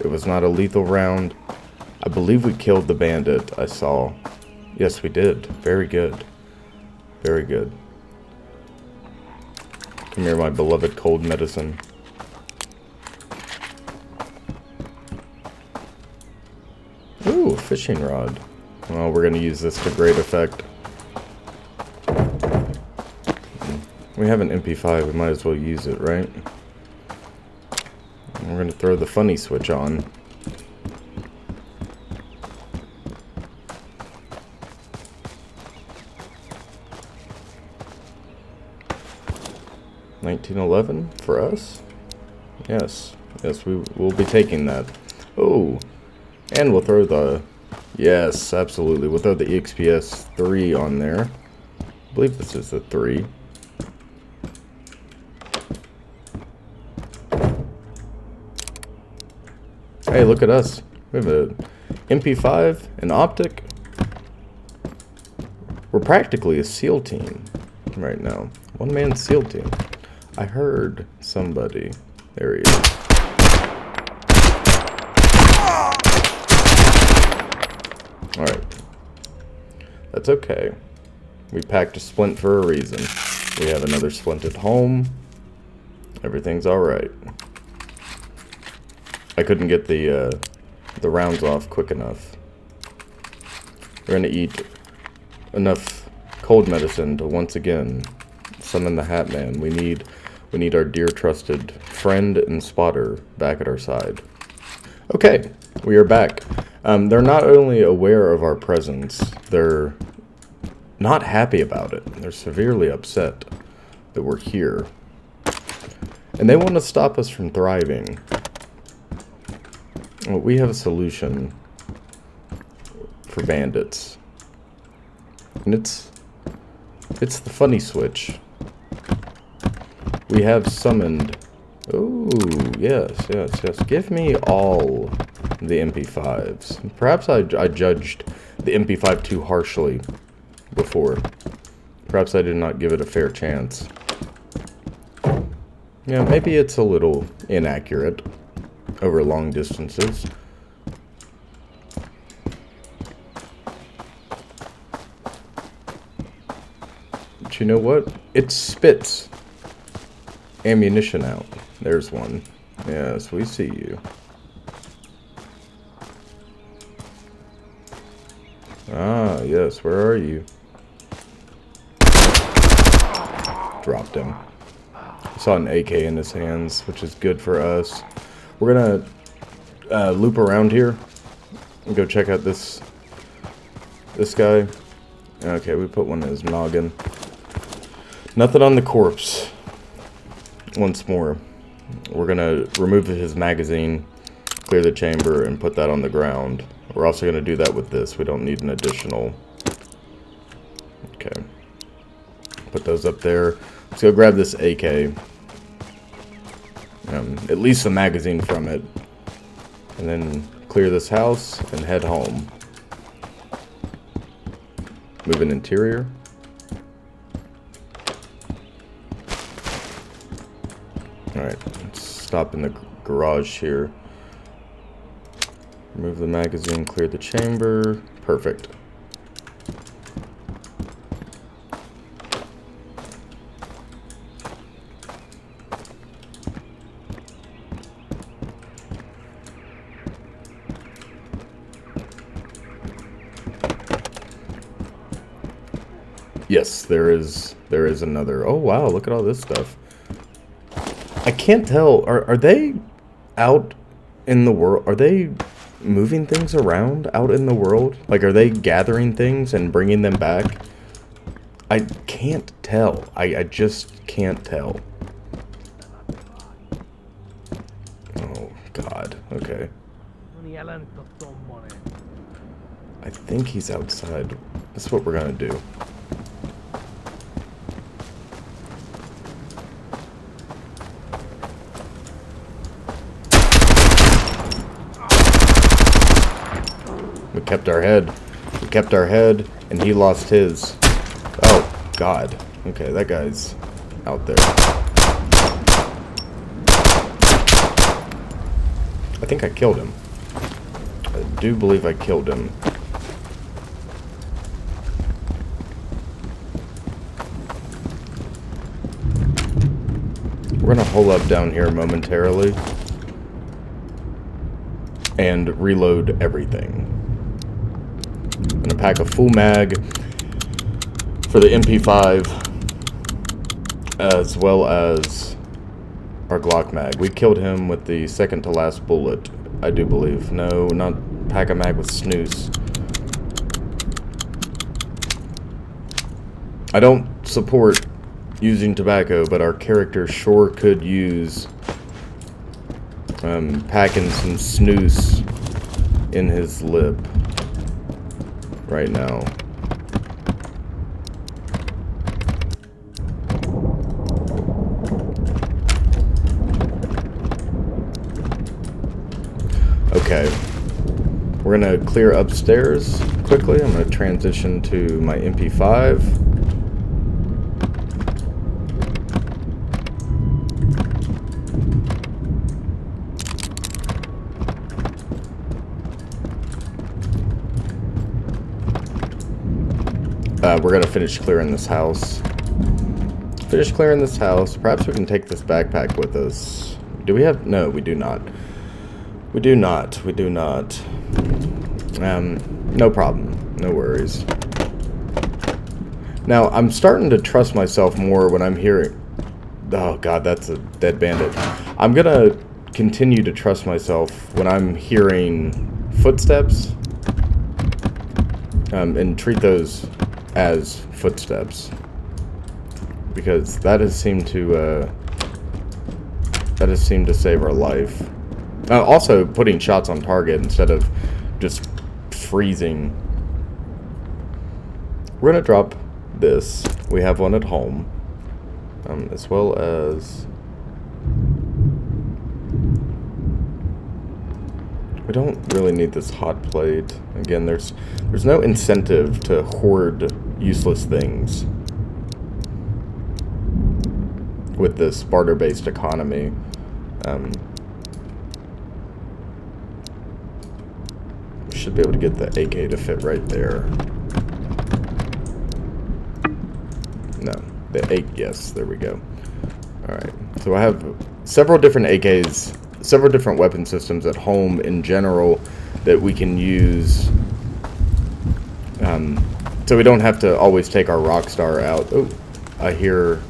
It was not a lethal round. I believe we killed the bandit I saw. Yes, we did. Very good. Very good. Come here, my beloved cold medicine. Ooh, fishing rod. Well, we're going to use this to great effect. We have an MP5. We might as well use it, right? We're going to throw the funny switch on. $19.11 for us? Yes. Yes, we will be taking that. Oh, and we'll throw the... Yes, absolutely. We'll throw the EXPS 3 on there. I believe this is the 3. Hey, look at us. We have a MP5, an optic. We're practically a SEAL team right now. One-man SEAL team. I heard somebody. There he is. Alright. That's okay. We packed a splint for a reason. We have another splint at home. Everything's alright. I couldn't get the rounds off quick enough. We're gonna eat enough cold medicine to once again summon the Hat Man. We need our dear trusted friend and spotter back at our side. Okay, we are back. They're not only aware of our presence, they're not happy about it. They're severely upset that we're here. And they want to stop us from thriving. Well, we have a solution for bandits. And it's the funny switch. We have summoned... Oh, yes. Give me all the MP5s. Perhaps I judged the MP5 too harshly before. Perhaps I did not give it a fair chance. Yeah, maybe it's a little inaccurate over long distances. But you know what? It spits ammunition out. There's one. Yes, we see you. Ah, yes, where are you? Dropped him. Saw an AK in his hands, which is good for us. We're gonna loop around here and go check out this guy. Okay, we put one in his noggin. Nothing on the corpse. Once more, we're gonna remove his magazine, clear the chamber, and put that on the ground. We're also gonna do that with this. We don't need an additional. Okay. Put those up there. Let's go grab this AK. At least a magazine from it. And then clear this house and head home. Move an interior. Alright, let's stop in the garage here. Remove the magazine, clear the chamber. Perfect. Yes, there is another. Oh wow, look at all this stuff. I can't tell. Are they out in the world? Are they moving things around out in the world? Like, are they gathering things and bringing them back? I can't tell. I just can't tell. Oh God. Okay. I think he's outside. That's what we're gonna do. We kept our head. We kept our head, and he lost his. Oh, God. Okay, that guy's out there. I think I killed him. I do believe I killed him. We're gonna hole up down here momentarily and reload everything. I'm gonna pack a full mag for the MP5 as well as our Glock mag. We killed him with the second to last bullet, I do believe. No, not pack a mag with snooze. I don't support using tobacco, but our character sure could use packing some snooze in his lip right now. Okay, we're gonna clear upstairs quickly. I'm gonna transition to my MP5. We're gonna finish clearing this house. Finish clearing this house. Perhaps we can take this backpack with us. Do we have? No, we do not. We do not. We do not. No problem. No worries. Now, I'm starting to trust myself more when I'm hearing... Oh, God, that's a dead bandit. I'm gonna continue to trust myself when I'm hearing footsteps. And treat those as footsteps. Because that has seemed to That has seemed to save our life. Also, putting shots on target instead of just freezing. We're gonna drop this. We have one at home. As well as... We don't really need this hot plate. Again, there's no incentive to hoard useless things with this barter-based economy. Should be able to get the AK to fit right there. No, the 8, yes, there we go. Alright, so I have several different AKs, several different weapon systems at home in general that we can use. So we don't have to always take our Rockstar out. Oh, I hear...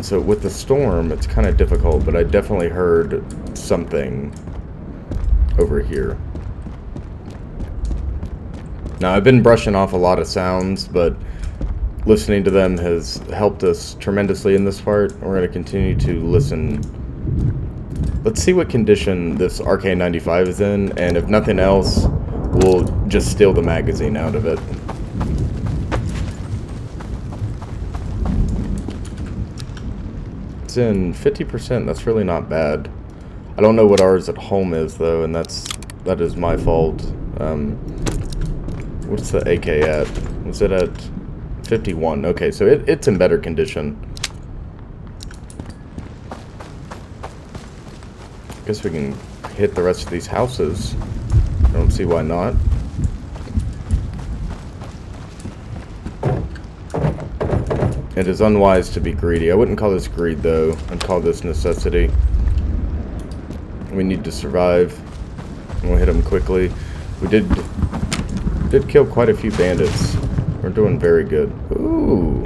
So with the storm, it's kind of difficult, but I definitely heard something over here. Now, I've been brushing off a lot of sounds, but listening to them has helped us tremendously in this part. We're going to continue to listen. Let's see what condition this RK-95 is in, and if nothing else, we'll just steal the magazine out of it. It's in 50%. That's really not bad. I don't know what ours at home is, though, and that is my fault. What's the AK at? Was it at 51? Okay, so it's in better condition. Guess we can hit the rest of these houses. I don't see why not. It is unwise to be greedy. I wouldn't call this greed, though. I'd call this necessity. We need to survive. We'll hit them quickly. We did kill quite a few bandits. We're doing very good. Ooh,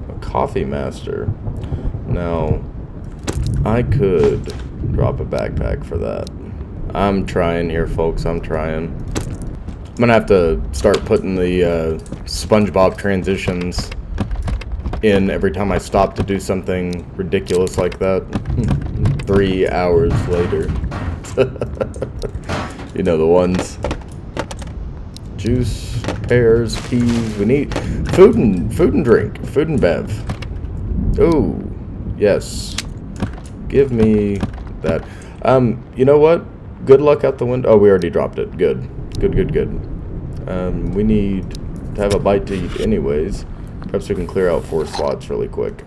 a coffee master. Now, I could drop a backpack for that. I'm trying here, folks. I'm trying. I'm gonna have to start putting the SpongeBob transitions in every time I stop to do something ridiculous like that. 3 hours later. You know the ones. Juice, pears, peas. We need food and drink. Food and bev. Oh, yes. Give me that. You know what? Good luck out the window. Oh, we already dropped it. Good. Good. We need to have a bite to eat anyways. Perhaps we can clear out 4 slots really quick.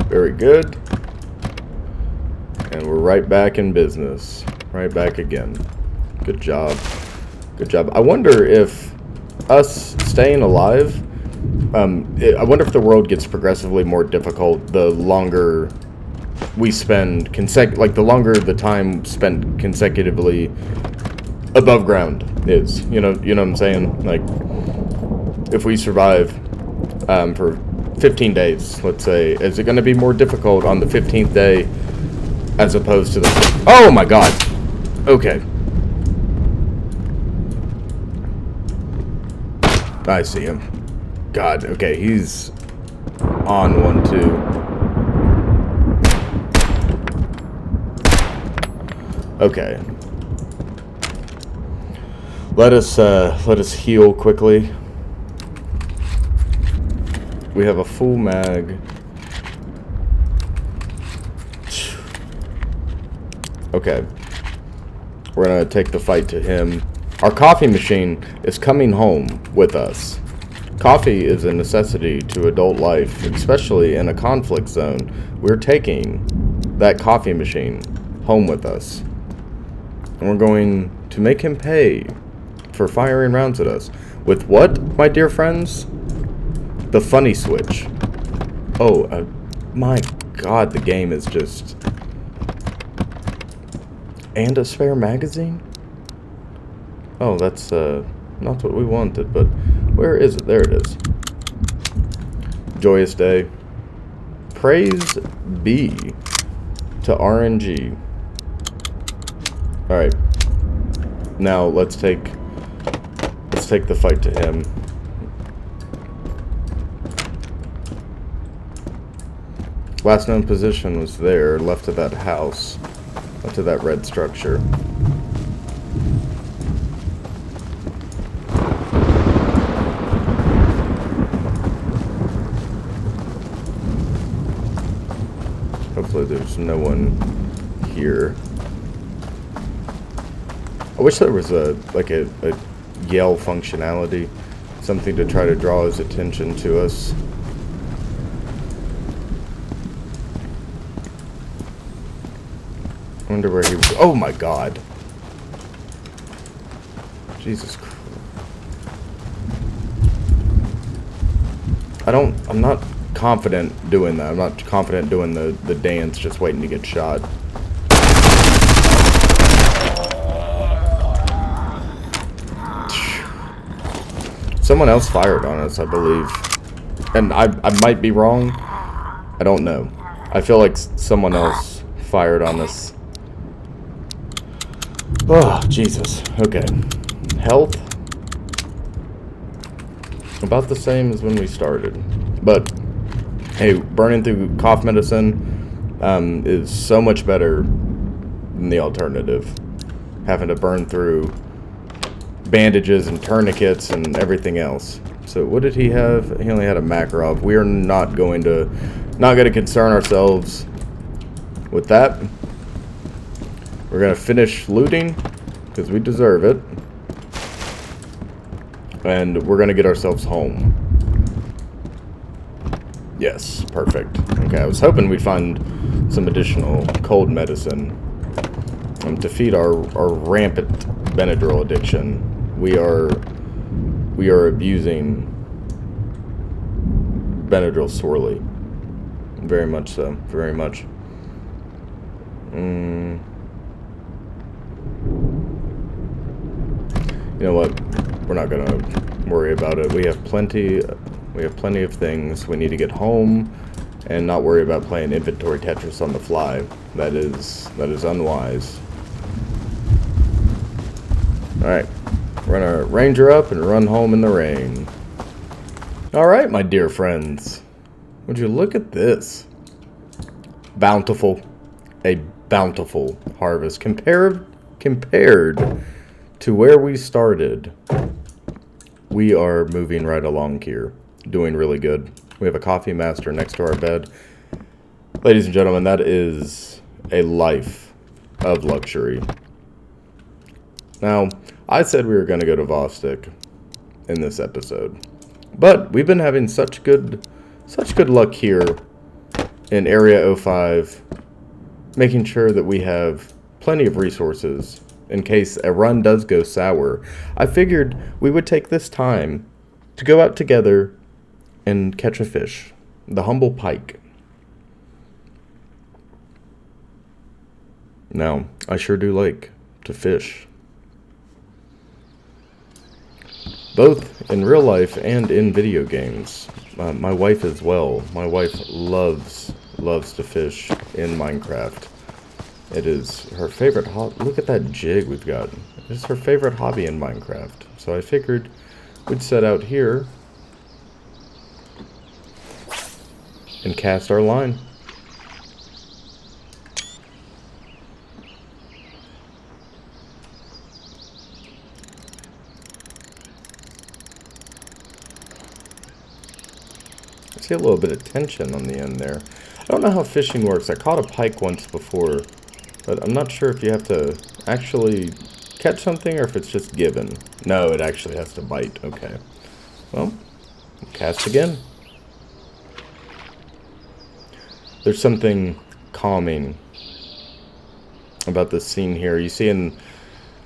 Very good. And we're right back in business. Right back again. Good job. Good job. I wonder if us staying alive, I wonder if the world gets progressively more difficult the longer we spend, the longer the time spent consecutively above ground is. You know what I'm saying? Like, if we survive for 15 days, let's say, is it going to be more difficult on the 15th day as opposed to the... Oh my god! Okay. I see him. God, okay, he's on one too. Okay. Let us heal quickly. We have a full mag. Okay. We're gonna take the fight to him. Our coffee machine is coming home with us. Coffee is a necessity to adult life, especially in a conflict zone. We're taking that coffee machine home with us. And we're going to make him pay for firing rounds at us. With what, my dear friends? The funny switch. Oh, my god, the game is just... And a spare magazine? Oh, that's not what we wanted, but where is it? There it is. Joyous day. Praise be to RNG. Alright. Now let's take the fight to him. Last known position was there, left of that house. Left of that red structure. Hopefully there's no one here. I wish there was a yell functionality. Something to try to draw his attention to us. I wonder where he was. Oh my god. Jesus Christ. I'm not confident doing that. I'm not confident doing the dance just waiting to get shot. Someone else fired on us, I believe. And I might be wrong. I don't know. I feel like someone else fired on us. Oh, Jesus. Okay. Health. About the same as when we started. But, hey, burning through cough medicine is so much better than the alternative. Having to burn through bandages and tourniquets and everything else. So what did he have? He only had a Makarov. We are not going to concern ourselves with that. We're going to finish looting because we deserve it. And we're going to get ourselves home. Yes, perfect. Okay, I was hoping we'd find some additional cold medicine to feed our rampant Benadryl addiction. We are abusing Benadryl sorely. Very much so. Very much. You know what? We're not gonna worry about it. We have plenty of things. We need to get home and not worry about playing inventory Tetris on the fly. That is unwise. Alright. We're gonna ranger up and run home in the rain. Alright, my dear friends. Would you look at this? Bountiful. A bountiful harvest. Compared to where we started, we are moving right along here. Doing really good. We have a coffee master next to our bed. Ladies and gentlemen, that is a life of luxury. Now, I said we were going to go to Vostok in this episode. But we've been having such good luck here in Area 05, making sure that we have plenty of resources in case a run does go sour. I figured we would take this time to go out together and catch a fish. The humble pike. Now, I sure do like to fish. Both in real life and in video games. My wife as well. My wife loves to fish in Minecraft. It is her favorite hobby. Look at that jig we've got. It's her favorite hobby in Minecraft. So I figured we'd set out here and cast our line. I see a little bit of tension on the end there. I don't know how fishing works. I caught a pike once before, but I'm not sure if you have to actually catch something or if it's just given. No, it actually has to bite. Okay. Well, cast again. There's something calming about this scene here. You see,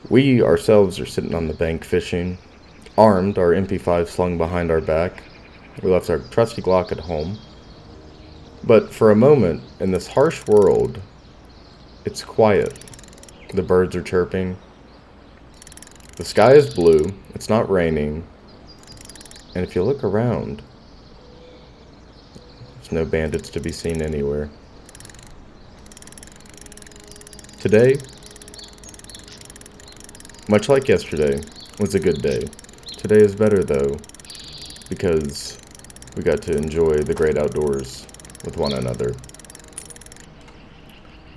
we ourselves are sitting on the bank fishing, armed, our MP5 slung behind our back. We left our trusty Glock at home. But for a moment, in this harsh world, it's quiet. The birds are chirping. The sky is blue. It's not raining. And if you look around, there's no bandits to be seen anywhere. Today, much like yesterday, was a good day. Today is better, though, because we got to enjoy the great outdoors with one another.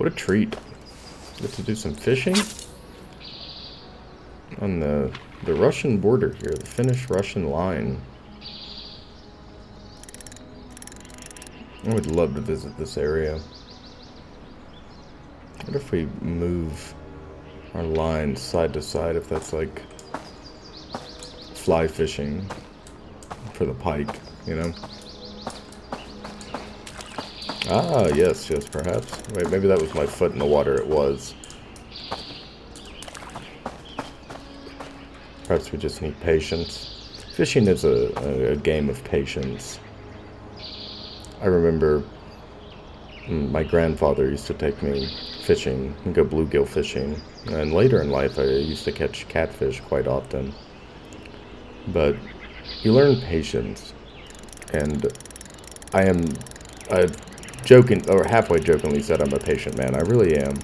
What a treat. Get to do some fishing on the Russian border here, the Finnish-Russian line. I would love to visit this area. What if we move our line side to side, if that's like fly fishing for the pike, you know? Ah, yes, perhaps. Wait, maybe that was my foot in the water. It was. Perhaps we just need patience. Fishing is a game of patience. I remember my grandfather used to take me fishing and go bluegill fishing. And later in life, I used to catch catfish quite often. But you learn patience. And I've joking, or halfway jokingly said I'm a patient man. I really am.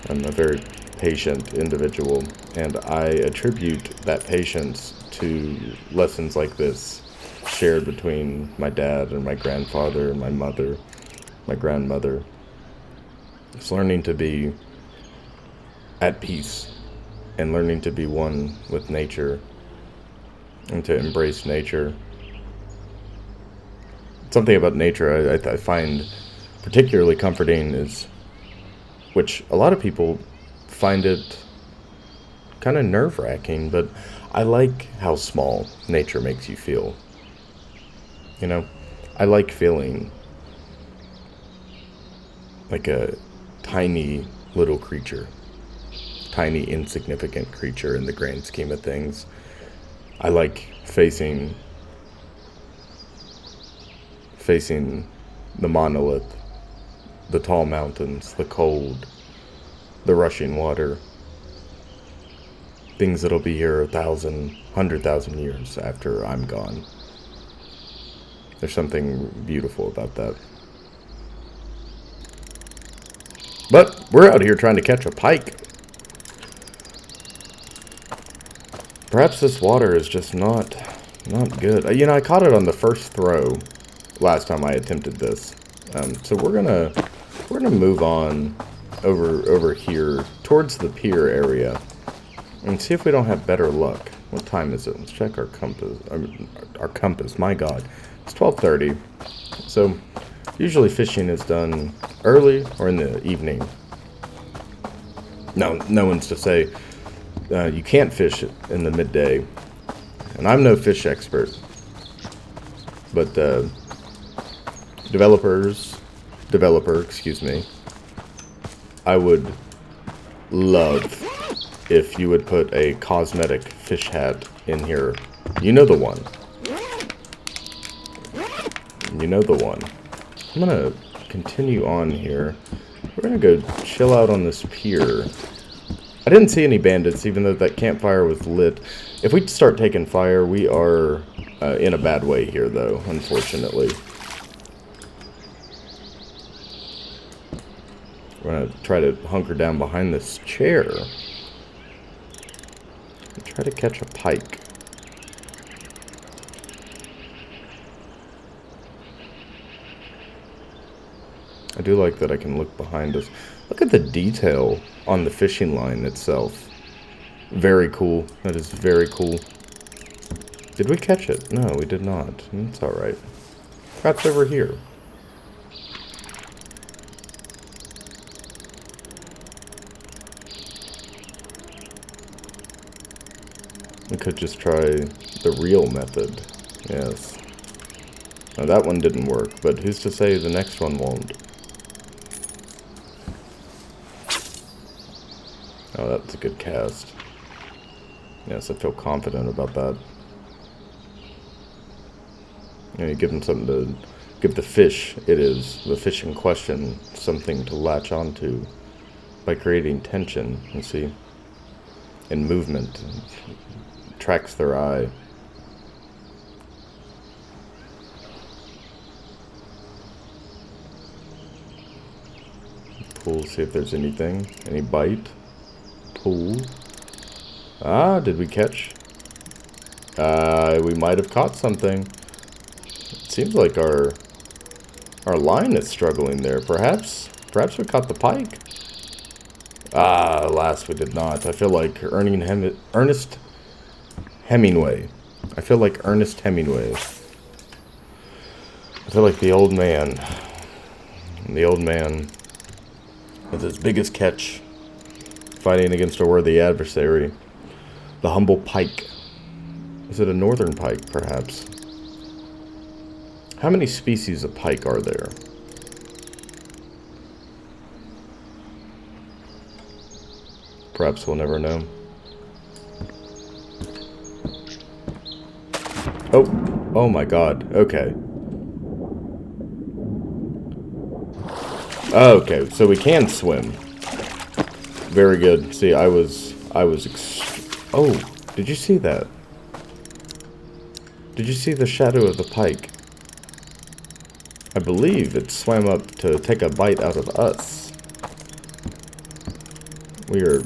I'm a very patient individual. And I attribute that patience to lessons like this shared between my dad and my grandfather and my mother, my grandmother. It's learning to be at peace and learning to be one with nature and to embrace nature. Something about nature I find particularly comforting is, which a lot of people find it kind of nerve-wracking, but I like how small nature makes you feel. You know, I like feeling like a tiny little creature, tiny insignificant creature in the grand scheme of things. I like facing the monolith, the tall mountains, the cold, the rushing water, things that'll be here 1,000, 100,000 years after I'm gone. There's something beautiful about that. But we're out here trying to catch a pike. Perhaps this water is just not good. You know, I caught it on the first throw last time I attempted this. So we're gonna move on over here towards the pier area and see if we don't have better luck. What time is it? Let's check our compass. Our compass. My God, it's 12:30. So usually fishing is done early or in the evening. No one's to say you can't fish in the midday, and I'm no fish expert, but developer, excuse me, I would love if you would put a cosmetic fish hat in here. You know the one. You know the one. I'm gonna continue on here. We're gonna go chill out on this pier. I didn't see any bandits, even though that campfire was lit. If we start taking fire, we are in a bad way here, though, unfortunately. We're gonna try to hunker down behind this chair and try to catch a pike. I do like that I can look behind us. Look at the detail on the fishing line itself. Very cool. That is very cool. Did we catch it? No, we did not. It's alright. Perhaps over here. We could just try the reel method. Yes. Now that one didn't work, but who's to say the next one won't? Oh, that's a good cast. Yes, I feel confident about that. You give them something to... Give the fish, the fish in question, something to latch onto by creating tension, you see, and movement. Tracks their eye. Pull, see if there's anything. Any bite. Pull. Ah, did we catch? We might have caught something. It seems like our line is struggling there. Perhaps we caught the pike. Ah, alas, we did not. I feel like Ernest Hemingway. I feel like Ernest Hemingway. I feel like the old man. The old man with his biggest catch, fighting against a worthy adversary. The humble pike. Is it a northern pike, perhaps? How many species of pike are there? Perhaps we'll never know. Oh my god. Okay. Okay, so we can swim. Very good. See, oh, did you see that? Did you see the shadow of the pike? I believe it swam up to take a bite out of us. We are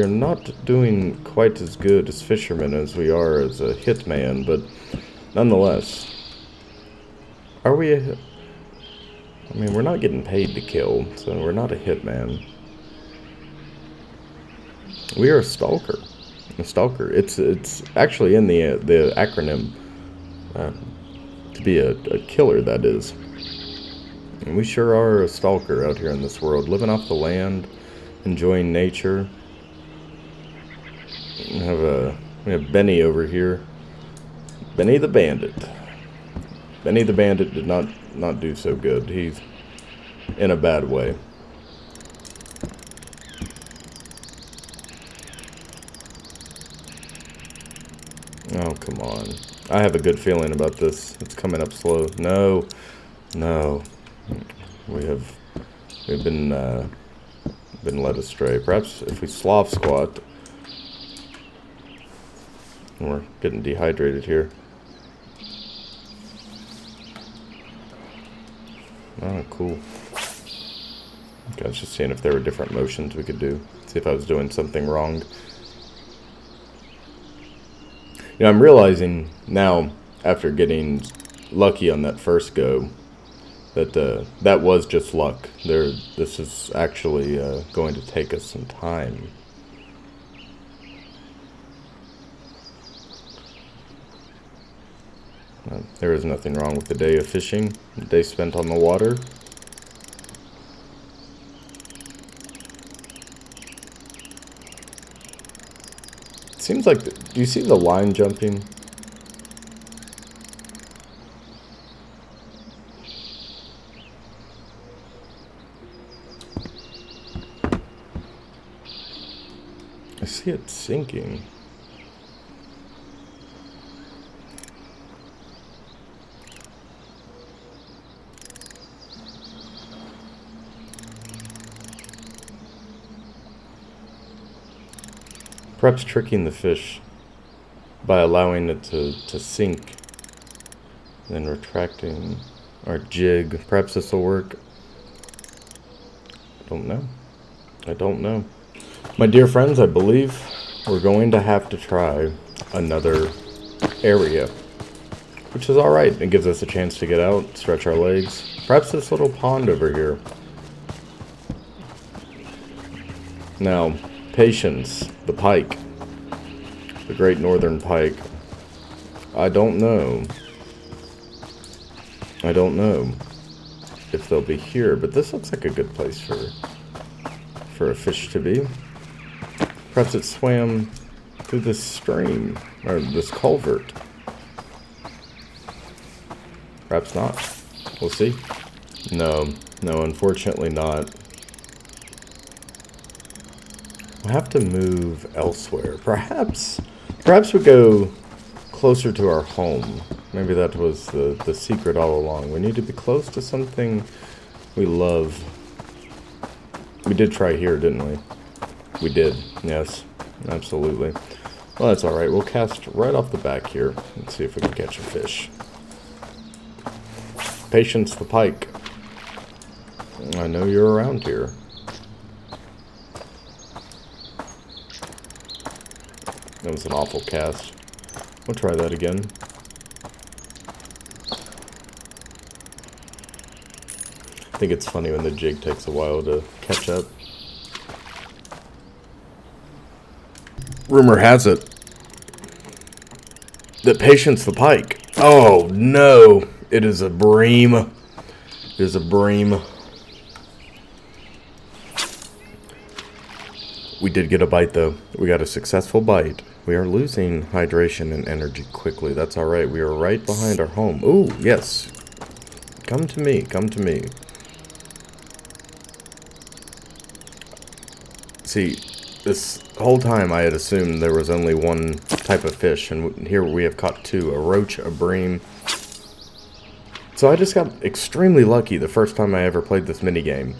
not doing quite as good as fishermen as we are as a hitman, but nonetheless. Are we I mean, we're not getting paid to kill, so we're not a hitman. We are a stalker. A stalker. It's actually in the acronym to be a killer, that is. And we sure are a stalker out here in this world, living off the land, enjoying nature. We have Benny over here. Benny the bandit. Benny the bandit did not do so good. He's in a bad way. Oh, come on. I have a good feeling about this. It's coming up slow. No. We've been led astray. Perhaps if we sloth squat. We're getting dehydrated here. Oh, cool. Okay, I was just seeing if there were different motions we could do. See if I was doing something wrong. You know, I'm realizing now, after getting lucky on that first go, that that was just luck. This is actually going to take us some time. There is nothing wrong with the day of fishing, the day spent on the water. It seems like, do you see the line jumping? I see it sinking. Perhaps tricking the fish by allowing it to sink, then retracting our jig. Perhaps this will work. I don't know. My dear friends, I believe we're going to have to try another area, which is alright. It gives us a chance to get out, stretch our legs. Perhaps this little pond over here. Now, Patience, the pike, the great northern pike. I don't know if they'll be here, but this looks like a good place for a fish to be. Perhaps it swam through this stream, or this culvert. Perhaps not. We'll see. No, unfortunately not. We'll have to move elsewhere. Perhaps we go closer to our home. Maybe that was the secret all along. We need to be close to something we love. We did try here, didn't we? We did, yes, absolutely. Well, that's alright. We'll cast right off the back here and see if we can catch a fish. Patience the pike. I know you're around here. That was an awful cast. We'll try that again. I think it's funny when the jig takes a while to catch up. Rumor has it that Patience the Pike. Oh no! It is a bream. It is a bream. We did get a bite though. We got a successful bite. We are losing hydration and energy quickly. That's alright. We are right behind our home. Ooh, yes. Come to me. Come to me. See, this whole time I had assumed there was only one type of fish, and here we have caught two, a roach, a bream. So I just got extremely lucky the first time I ever played this minigame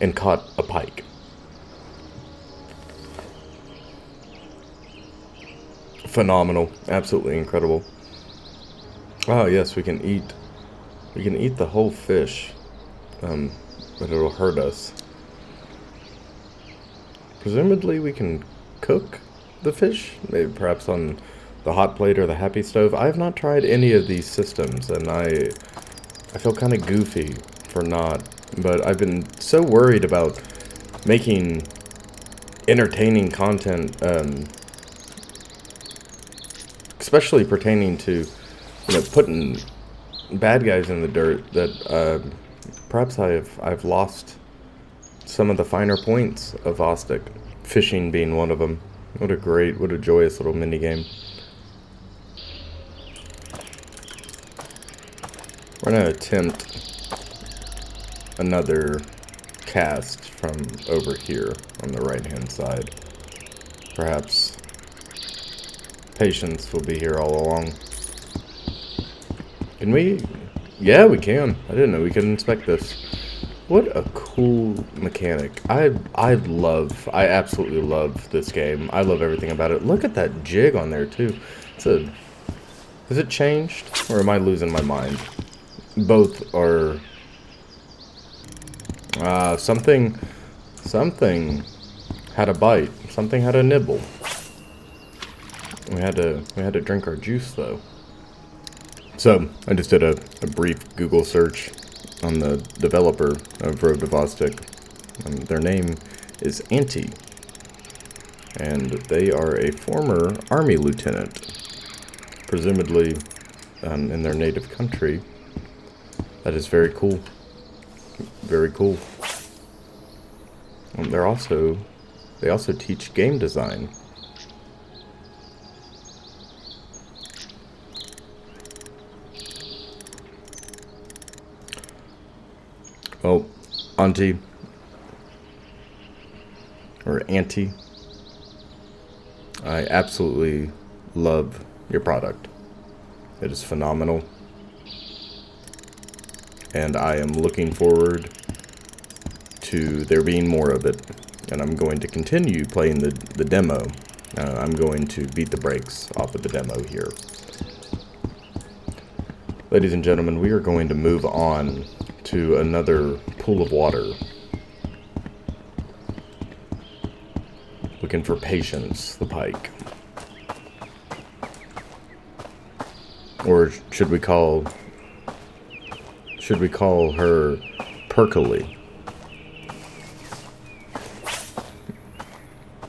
and caught a pike. Phenomenal. Absolutely incredible. Oh yes, we can eat the whole fish, but it'll hurt us. Presumably we can cook the fish, maybe perhaps on the hot plate or the happy stove. I have not tried any of these systems, and I feel kind of goofy for not, but I've been so worried about making entertaining content, especially pertaining to, putting bad guys in the dirt, that perhaps I've lost some of the finer points of Vostok, fishing being one of them. What a joyous little mini game. We're gonna attempt another cast from over here on the right hand side. Perhaps Patience will be here all along. Can we? Yeah, we can. I didn't know we could inspect this. What a cool mechanic. I absolutely love this game. I love everything about it. Look at that jig on there too. Has it changed? Or am I losing my mind? Both are something had a bite. Something had a nibble. We had to drink our juice though. So I just did a brief Google search on the developer of roadtovostok. Their name is Antti, and they are a former army lieutenant, presumably in their native country. That is very cool. Very cool. They also teach game design. Well, Antti, or Antti, I absolutely love your product. It is phenomenal, and I am looking forward to there being more of it, and I'm going to continue playing the demo. I'm going to beat the brakes off of the demo here. Ladies and gentlemen, we are going to move on to another pool of water. Looking for Patience the pike. Or should we call her Percolate?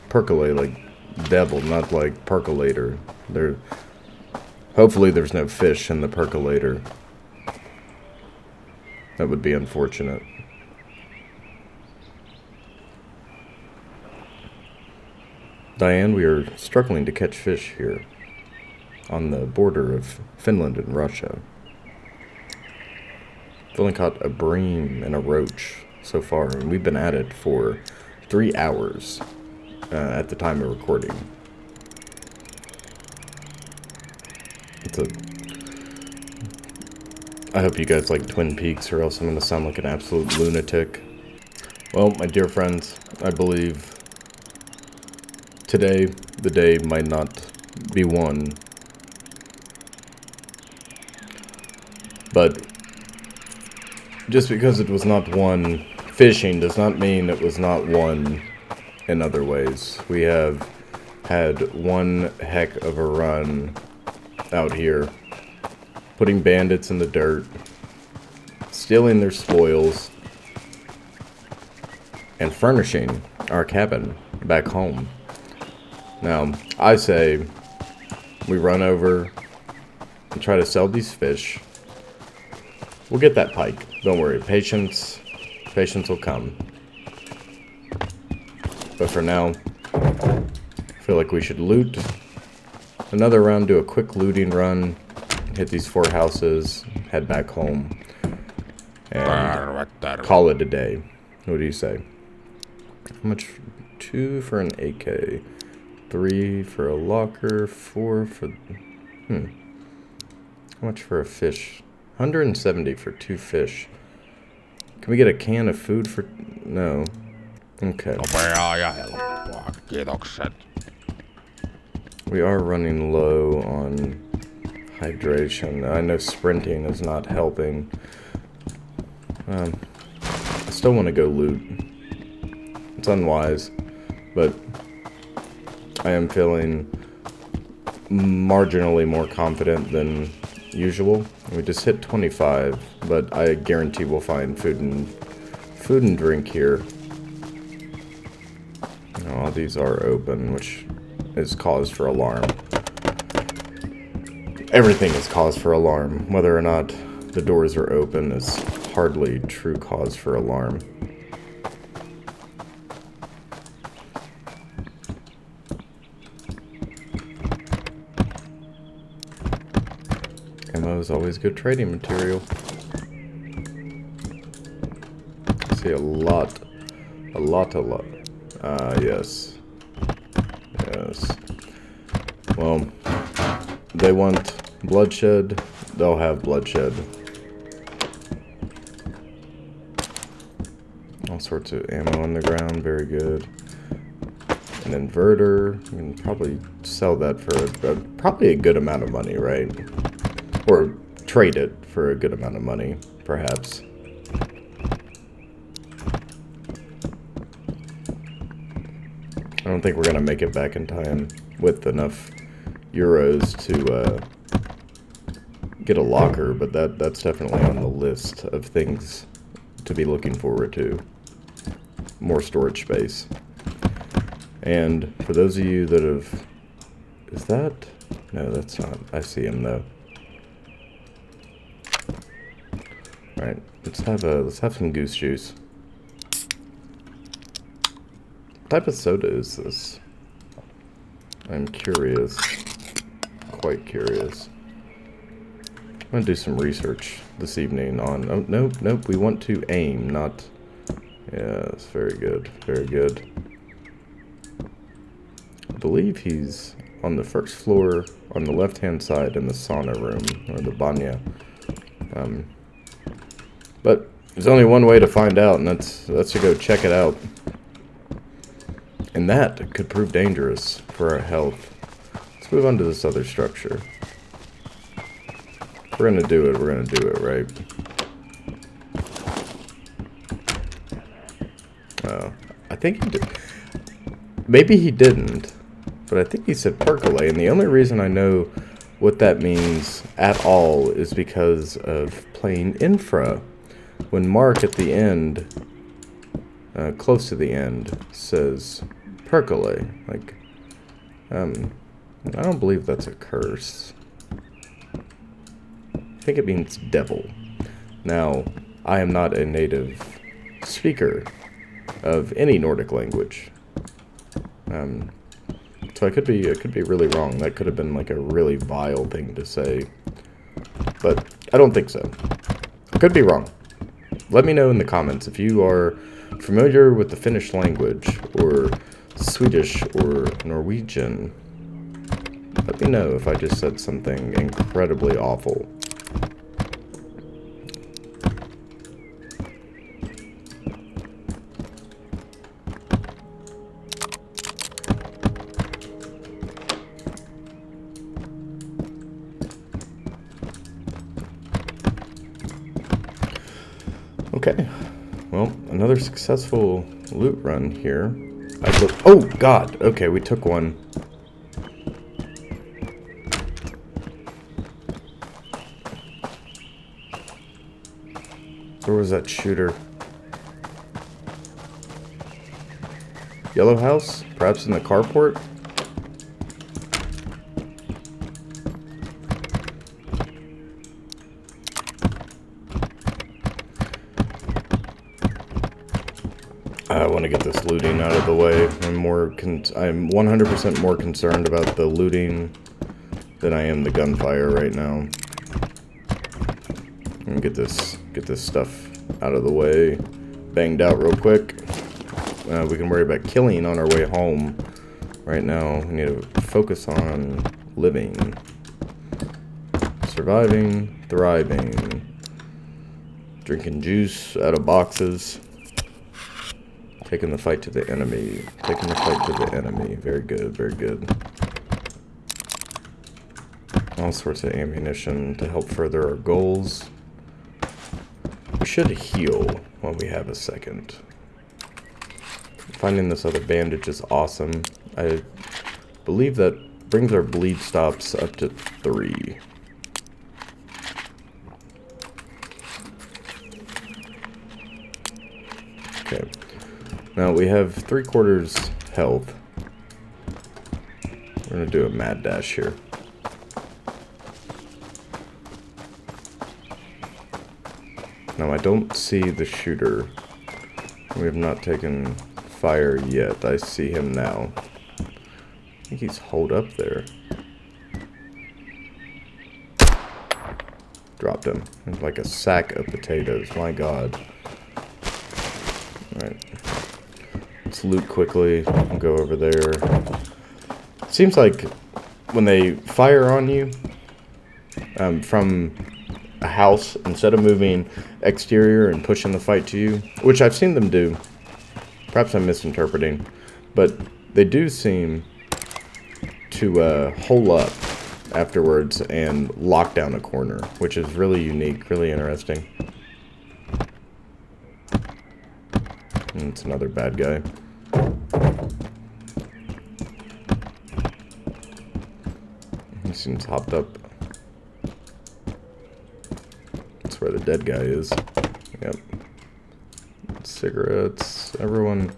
Percolate like devil, not like percolator. Hopefully there's no fish in the percolator. That would be unfortunate. Diane, we are struggling to catch fish here on the border of Finland and Russia. We've only caught a bream and a roach so far, and we've been at it for 3 hours at the time of recording. I hope you guys like Twin Peaks, or else I'm going to sound like an absolute lunatic. Well, my dear friends, I believe today, the day might not be won. But just because it was not won fishing does not mean it was not won in other ways. We have had one heck of a run out here, putting bandits in the dirt, stealing their spoils, and furnishing our cabin back home. Now, I say we run over and try to sell these fish. We'll get that pike. Don't worry. Patience will come. But for now, I feel like we should loot. Another round, do a quick looting run. Hit these 4 houses. Head back home. And call it a day. What do you say? How much? 2 for an AK. 3 for a locker. 4 for... How much for a fish? 170 for 2 fish. Can we get a can of food for... No. Okay. Nopeaa ja helppoa. Kiitokset. We are running low on hydration. I know sprinting is not helping. I still want to go loot. It's unwise, but I am feeling marginally more confident than usual. We just hit 25, but I guarantee we'll find food and drink here. All these are open, which is cause for alarm. Everything is cause for alarm. Whether or not the doors are open is hardly true cause for alarm. Ammo is always good trading material. I see a lot. Yes. Yes. Well, they want bloodshed, they'll have bloodshed. All sorts of ammo on the ground, very good. An inverter, you can probably sell that for probably a good amount of money, right? Or trade it for a good amount of money, perhaps. I don't think we're gonna make it back in time with enough euros to get a locker, but that's definitely on the list of things to be looking forward to. More storage space. And for those of you that have... Is that... No, that's not. I see him though. Alright, let's have some goose juice. What type of soda is this? I'm curious. Quite curious. I'm gonna do some research this evening on... Oh, nope. We want to aim, not... Yes, very good. Very good. I believe he's on the first floor on the left-hand side in the sauna room, or the banya. But there's only one way to find out, and that's to go check it out. And that could prove dangerous for our health. Let's move on to this other structure. If we're gonna do it, we're gonna do it, right? Oh, I think he did. Maybe he didn't, but I think he said percolate, and the only reason I know what that means at all is because of playing Infra. When Mark at the end, close to the end, says percolate, like, I don't believe that's a curse. I think it means devil. Now, I am not a native speaker of any Nordic language. So I could be really wrong. That could have been like a really vile thing to say. But I don't think so. I could be wrong. Let me know in the comments if you are familiar with the Finnish language, or Swedish, or Norwegian. Let me know if I just said something incredibly awful. Okay, well, another successful loot run here. Oh god, okay, we took one. Where was that shooter? Yellow house? Perhaps in the carport? I want to get this looting out of the way. I'm 100% more concerned about the looting than I am the gunfire right now. And get this stuff out of the way, banged out real quick. We can worry about killing on our way home. Right now, we need to focus on living, surviving, thriving, drinking juice out of boxes. Taking the fight to the enemy. Taking the fight to the enemy. Very good, very good. All sorts of ammunition to help further our goals. We should heal when we have a second. Finding this other bandage is awesome. I believe that brings our bleed stops up to 3. Okay. Now we have 3/4 health. We're gonna do a mad dash here. Now I don't see the shooter. We have not taken fire yet. I see him now. I think he's holed up there. Dropped him. It's like a sack of potatoes. My god. Alright. Let's loot quickly and go over there. Seems like when they fire on you from a house, instead of moving exterior and pushing the fight to you, which I've seen them do, perhaps I'm misinterpreting, but they do seem to hole up afterwards and lock down a corner, which is really unique, really interesting. And it's another bad guy. He seems hopped up. That's where the dead guy is. Yep. Cigarettes. Everyone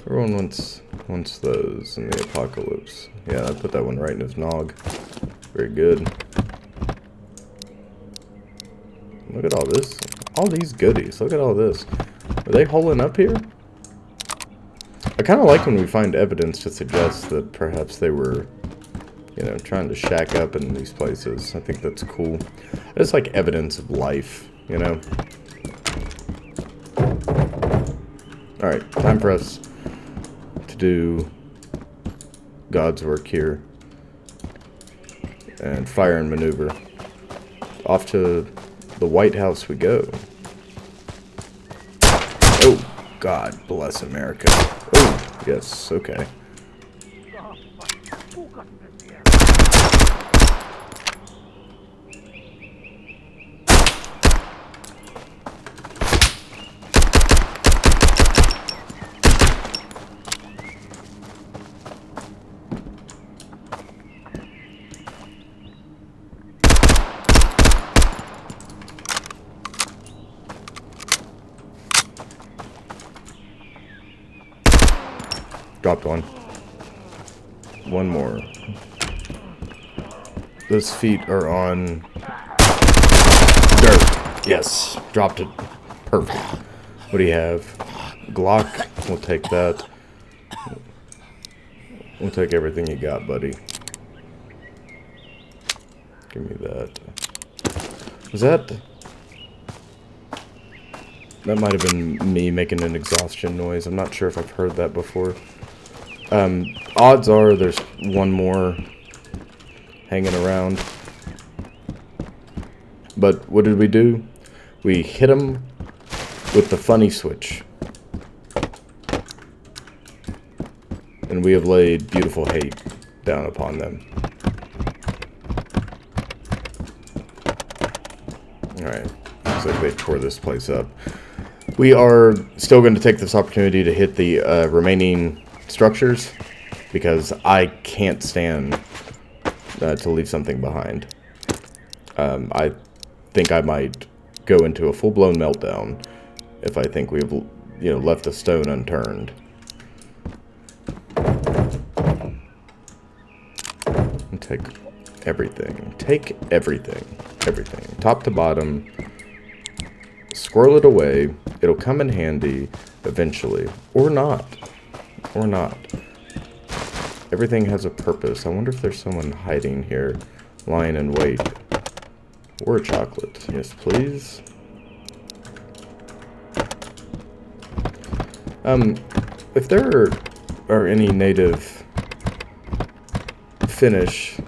wants those in the apocalypse. Yeah, I put that one right in his nog. Very good. Look at all this. All these goodies. Look at all this. Are they holing up here? I kind of like when we find evidence to suggest that perhaps they were, you know, trying to shack up in these places. I think that's cool. It's like evidence of life, you know? Alright, time for us to do God's work here. And fire and maneuver. Off to the White House we go. Oh, God bless America. Oh, yes, okay. Dropped one. One more. Those feet are on dirt. Yes. Dropped it. Perfect. What do you have? Glock. We'll take that. We'll take everything you got, buddy. Give me that. Was that... That might have been me making an exhaustion noise. I'm not sure if I've heard that before. Odds are there's one more hanging around. But what did we do? We hit him with the funny switch. And we have laid beautiful hate down upon them. Alright, looks like they tore this place up. We are still going to take this opportunity to hit the remaining structures, because I can't stand to leave something behind. I think I might go into a full-blown meltdown if I think we've, you know, left a stone unturned. Take everything. Take everything. Everything. Top to bottom. Squirrel it away. It'll come in handy eventually. Or not. Or not. Everything has a purpose. I wonder if there's someone hiding here, lying in wait. Or chocolate. Yes, please. If there are any native Finnish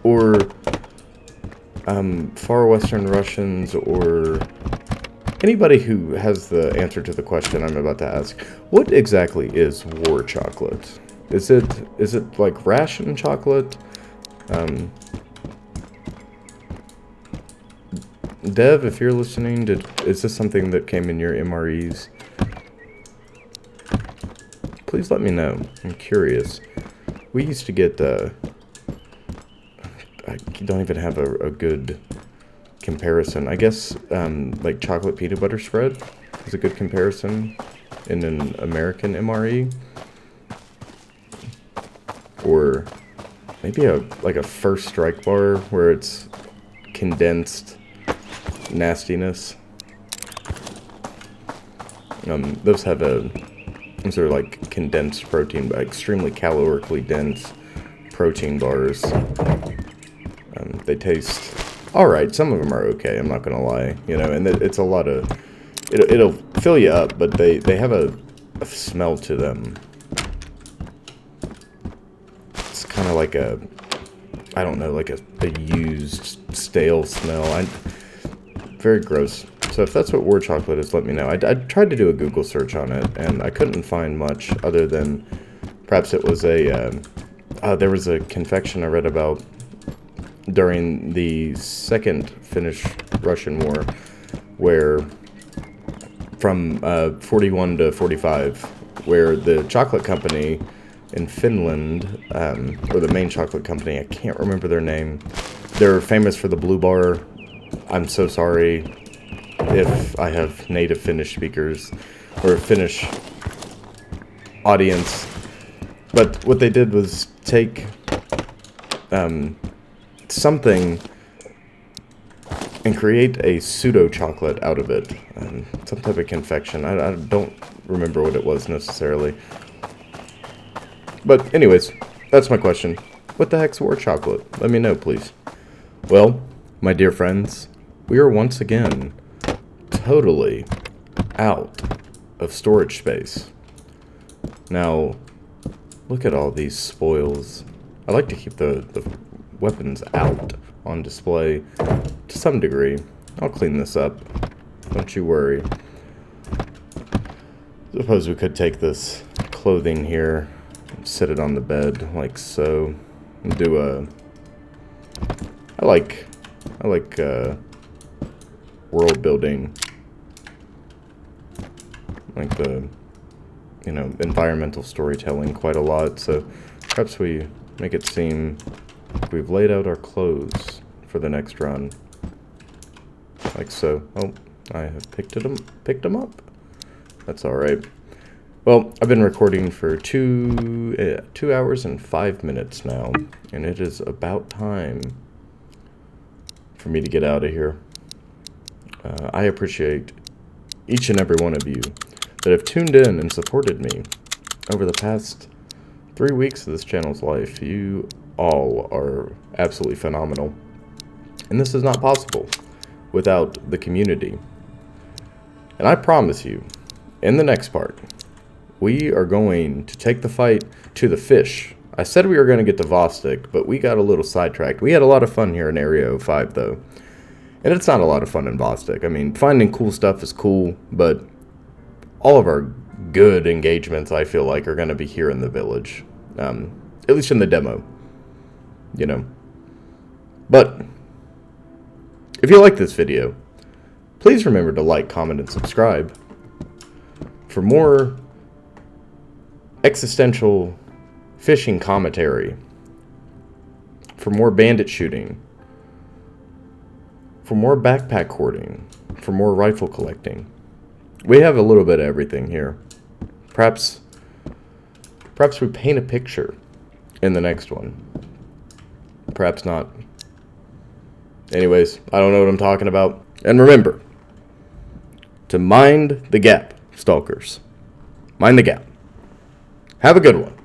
or far Western Russians or anybody who has the answer to the question I'm about to ask, what exactly is war chocolate? Is it like ration chocolate? Dev, if you're listening, is this something that came in your MREs? Please let me know. I'm curious. We used to get, I don't even have a good comparison. I guess, like chocolate peanut butter spread is a good comparison in an American MRE. Or maybe like a First Strike bar where it's condensed nastiness. Those are like condensed protein, extremely calorically dense protein bars. They taste alright. Some of them are okay, I'm not gonna lie. You know, and it's a lot of... It'll fill you up, but they have a smell to them. It's kind of like I don't know, like a used, stale smell. Very gross. So if that's what war chocolate is, let me know. I tried to do a Google search on it, and I couldn't find much other than perhaps it was there was a confection I read about during the second Finnish-Russian War, where from 41 to 45, where the chocolate company in Finland, or the main chocolate company, I can't remember their name. They're famous for the blue bar. I'm so sorry if I have native Finnish speakers or Finnish audience. But what they did was take something and create a pseudo chocolate out of it. Some type of confection. I don't remember what it was necessarily. But anyways, that's my question. What the heck's war chocolate? Let me know, please. Well, my dear friends, we are once again totally out of storage space. Now, look at all these spoils. I like to keep the weapons out on display to some degree. I'll clean this up. Don't you worry. Suppose we could take this clothing here, sit it on the bed like so, and do a... I like world building, like the, you know, environmental storytelling quite a lot, so perhaps we make it seem like we've laid out our clothes for the next run, like so. Oh, I have picked them up. That's alright. Well, I've been recording for 2 hours and 5 minutes now, and it is about time for me to get out of here. I appreciate each and every one of you that have tuned in and supported me over the past 3 weeks of this channel's life. You all are absolutely phenomenal. And this is not possible without the community. And I promise you, in the next part, we are going to take the fight to the fish. I said we were going to get to Vostok, but we got a little sidetracked. We had a lot of fun here in Area 05, though. And it's not a lot of fun in Vostok. I mean, finding cool stuff is cool, but all of our good engagements, I feel like, are going to be here in the village. At least in the demo. You know. But if you like this video, please remember to like, comment, and subscribe for more existential fishing commentary, for more bandit shooting, for more backpack hoarding, for more rifle collecting. We have a little bit of everything here. Perhaps we paint a picture in the next one. perhaps not. Anyways, I don't know what I'm talking about. And remember, to mind the gap, stalkers. Mind the gap. Have a good one.